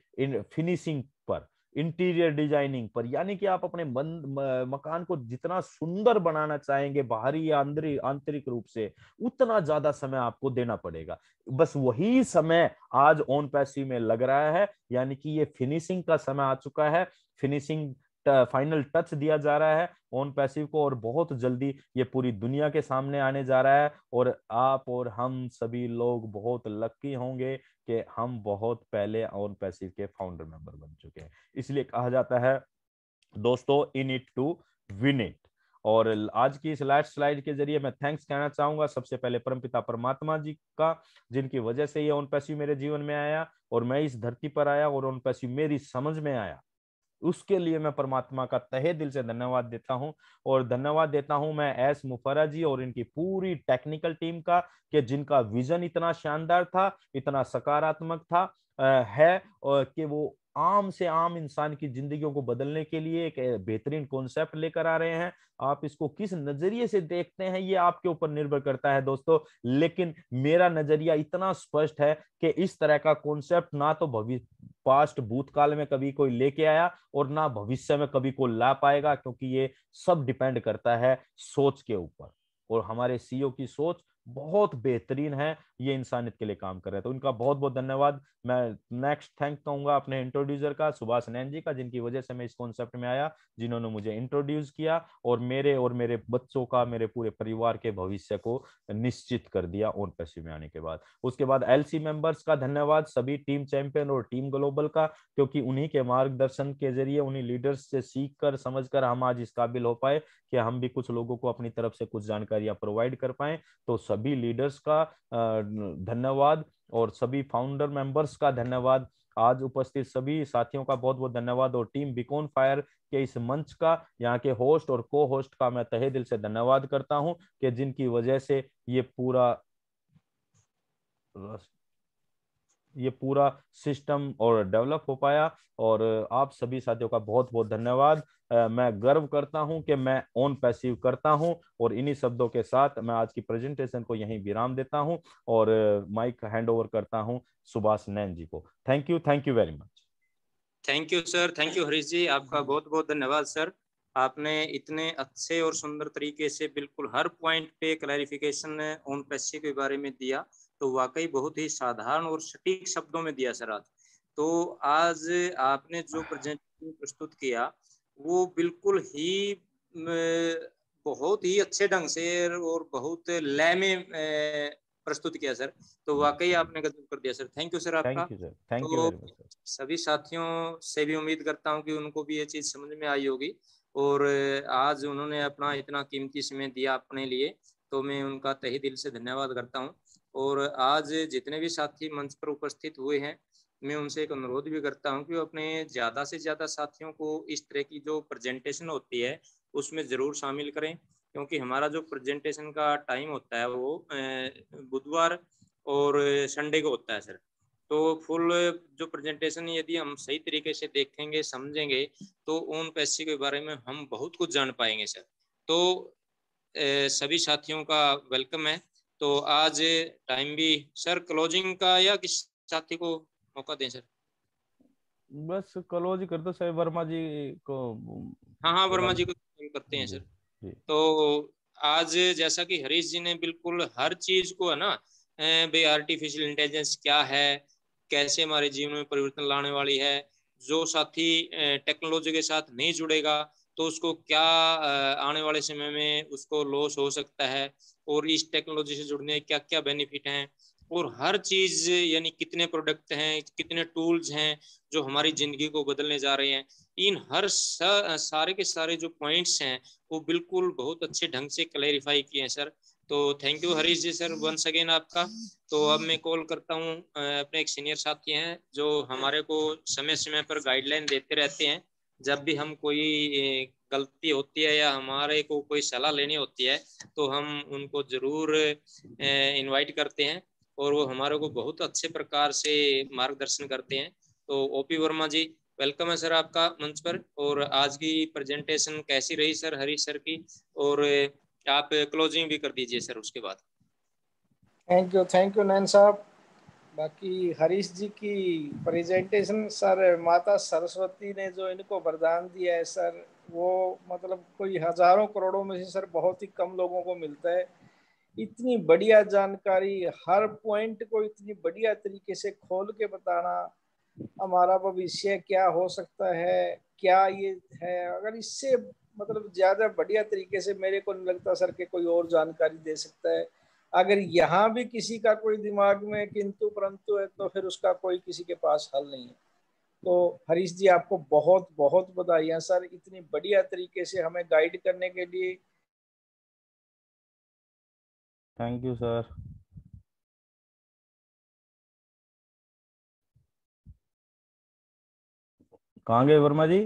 फिनिशिंग पर, इंटीरियर डिजाइनिंग पर। यानी कि आप अपने मकान को जितना सुंदर बनाना चाहेंगे बाहरी या आंतरिक रूप से, उतना ज्यादा समय आपको देना पड़ेगा। बस वही समय आज ओन पैसिव में लग रहा है, यानी कि ये फिनिशिंग का समय आ चुका है, फिनिशिंग फाइनल टच दिया जा रहा है ओन पैसिव को, और बहुत जल्दी ये पूरी दुनिया के सामने आने जा रहा है। और आप और हम सभी लोग बहुत लकी होंगे कि हम बहुत पहले ओन पैसिव के फाउंडर मेंबर बन चुके हैं। इसलिए कहा जाता है दोस्तों, in it to win it. और आज की इस लास्ट स्लाइड के जरिए मैं थैंक्स कहना चाहूंगा सबसे पहले परमपिता परमात्मा जी का, जिनकी वजह से ये ओन पैसिव मेरे जीवन में आया और मैं इस धरती पर आया और ओन पैसिव मेरी समझ में आया। उसके लिए मैं परमात्मा का तहे दिल से धन्यवाद देता हूं। और धन्यवाद देता हूं मैं एस मुफर्रा जी और इनकी पूरी टेक्निकल टीम का, कि जिनका विजन इतना शानदार था, इतना सकारात्मक था, है, और कि वो आम से आम इंसान की जिंदगियों को बदलने के लिए एक बेहतरीन कॉन्सेप्ट लेकर आ रहे हैं। आप इसको किस नजरिए से देखते हैं ये आपके ऊपर निर्भर करता है दोस्तों, लेकिन मेरा नजरिया इतना स्पष्ट है कि इस तरह का कॉन्सेप्ट ना तो भविष्य पास्ट भूतकाल में कभी कोई लेके आया और ना भविष्य में कभी कोई ला पाएगा, क्योंकि ये सब डिपेंड करता है सोच के ऊपर। और हमारे सीईओ की सोच बहुत बेहतरीन है, ये इंसानियत के लिए काम कर रहे हैं, तो उनका बहुत बहुत धन्यवाद। मैं नेक्स्ट थैंक कहूंगा अपने इंट्रोड्यूसर का, सुभाष नैन जी का, जिनकी वजह से मैं इस कॉन्सेप्ट में आया, जिन्होंने मुझे इंट्रोड्यूस किया और मेरे बच्चों का, मेरे पूरे परिवार के भविष्य को निश्चित कर दिया ओन पैसिव में आने के बाद। उसके बाद एलसी मेंबर्स का धन्यवाद, सभी टीम चैंपियन और टीम ग्लोबल का, क्योंकि उन्हीं के मार्गदर्शन के जरिए, उन्हीं लीडर्स से सीख कर समझ कर हम आज इस काबिल हो पाए कि हम भी कुछ लोगों को अपनी तरफ से कुछ जानकारियां प्रोवाइड कर पाए। तो सभी लीडर्स का धन्यवाद और सभी फाउंडर मेंबर्स का धन्यवाद। आज उपस्थित सभी साथियों का बहुत बहुत धन्यवाद, और टीम बीकॉन फायर के इस मंच का, यहाँ के होस्ट और को होस्ट का मैं तहे दिल से धन्यवाद करता हूं, कि जिनकी वजह से ये पूरा सिस्टम और डेवलप हो पाया। और आप सभी साथियों का बहुत बहुत धन्यवाद। मैं गर्व करता हूं कि मैं ओन पैसिव करता हूं। और इन्हीं शब्दों के साथ मैं आज की प्रेजेंटेशन को यहीं विराम देता हूं और माइक हैंड ओवर करता हूं सुभाष नैन जी को। Thank you very much. Thank you sir, thank you Harish ji, आपका बहुत बहुत धन्यवाद सर। आपने इतने अच्छे और सुंदर तरीके से बिल्कुल हर पॉइंट पे क्लैरिफिकेशन ओन पैसिव के बारे में दिया, तो वाकई बहुत ही साधारण और सटीक शब्दों में दिया सर आज। तो आज आपने जो प्रेजेंटेशन प्रस्तुत किया वो बिल्कुल ही बहुत ही अच्छे ढंग से और बहुत लय में प्रस्तुत किया सर, तो वाकई आपने गजब कर दिया सर। थैंक यू सर आपका। Thank you sir, thank you तो वेरी मच सर। सभी साथियों से भी उम्मीद करता हूँ कि उनको भी ये चीज़ समझ में आई होगी, और आज उन्होंने अपना इतना कीमती समय दिया अपने लिए, तो मैं उनका तहे दिल से धन्यवाद करता हूँ। और आज जितने भी साथी मंच पर उपस्थित हुए हैं, मैं उनसे एक अनुरोध भी करता हूँ कि वो अपने ज़्यादा से ज़्यादा साथियों को इस तरह की जो प्रेजेंटेशन होती है उसमें ज़रूर शामिल करें, क्योंकि हमारा जो प्रेजेंटेशन का टाइम होता है वो बुधवार और संडे को होता है सर। तो फुल जो प्रेजेंटेशन यदि हम सही तरीके से देखेंगे, समझेंगे, तो ओन पैसिव के बारे में हम बहुत कुछ जान पाएंगे सर। तो सभी साथियों का वेलकम है। तो आज टाइम भी सर क्लोजिंग का, या किस साथी को मौका दें सर? बस क्लोज कर दो सर, वर्मा जी को। हाँ, वर्मा जी को करते हैं जी सर। जी। तो आज जैसा कि हरीश जी ने बिल्कुल हर चीज को है ना, भाई आर्टिफिशियल इंटेलिजेंस क्या है, कैसे हमारे जीवन में परिवर्तन लाने वाली है, जो साथी टेक्नोलॉजी के साथ नहीं जुड़ेगा तो उसको क्या आने वाले समय में उसको लॉस हो सकता है, और इस टेक्नोलॉजी से जुड़ने के क्या क्या बेनिफिट हैं, और हर चीज यानी कितने प्रोडक्ट हैं, कितने टूल्स हैं जो हमारी जिंदगी को बदलने जा रहे हैं, इन हर सारे के सारे जो पॉइंट्स हैं वो बिल्कुल बहुत अच्छे ढंग से क्लैरिफाई किए हैं सर। तो thank you Harish ji sir once again आपका। तो अब मैं कॉल करता हूँ अपने एक सीनियर साथी हैं जो हमारे को समय समय पर गाइडलाइन देते रहते हैं, जब भी हम कोई गलती होती है या हमारे को कोई सलाह लेनी होती है तो हम उनको जरूर इनवाइट करते हैं और वो हमारे को बहुत अच्छे प्रकार से मार्गदर्शन करते हैं। तो ओपी वर्मा जी, वेलकम है सर आपका मंच पर। और आज की प्रेजेंटेशन कैसी रही सर हरीश सर की, और आप क्लोजिंग भी कर दीजिए सर उसके बाद। थैंक यू नैन साहब। बाकी हरीश जी की प्रेजेंटेशन सर, माता सरस्वती ने जो इनको वरदान दिया है सर, वो मतलब कोई हजारों करोड़ों में से सर बहुत ही कम लोगों को मिलता है। इतनी बढ़िया जानकारी, हर पॉइंट को इतनी बढ़िया तरीके से खोल के बताना, हमारा भविष्य क्या हो सकता है, क्या ये है, अगर इससे मतलब ज्यादा बढ़िया तरीके से मेरे को नहीं लगता सर कि कोई और जानकारी दे सकता है। अगर यहाँ भी किसी का कोई दिमाग में किंतु परंतु है तो फिर उसका कोई किसी के पास हल नहीं है। तो हरीश जी, आपको बहुत बहुत बधाइयाँ सर, इतनी बढ़िया तरीके से हमें गाइड करने के लिए। Thank you sir. कहाँ गए वर्मा जी?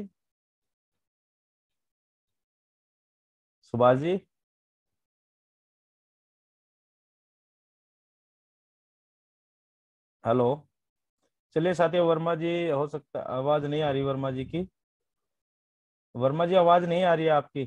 सुभाष जी? हेलो। चलिए साथियों, वर्मा जी हो सकता आवाज नहीं आ रही वर्मा जी की। वर्मा जी आवाज नहीं आ रही है आपकी।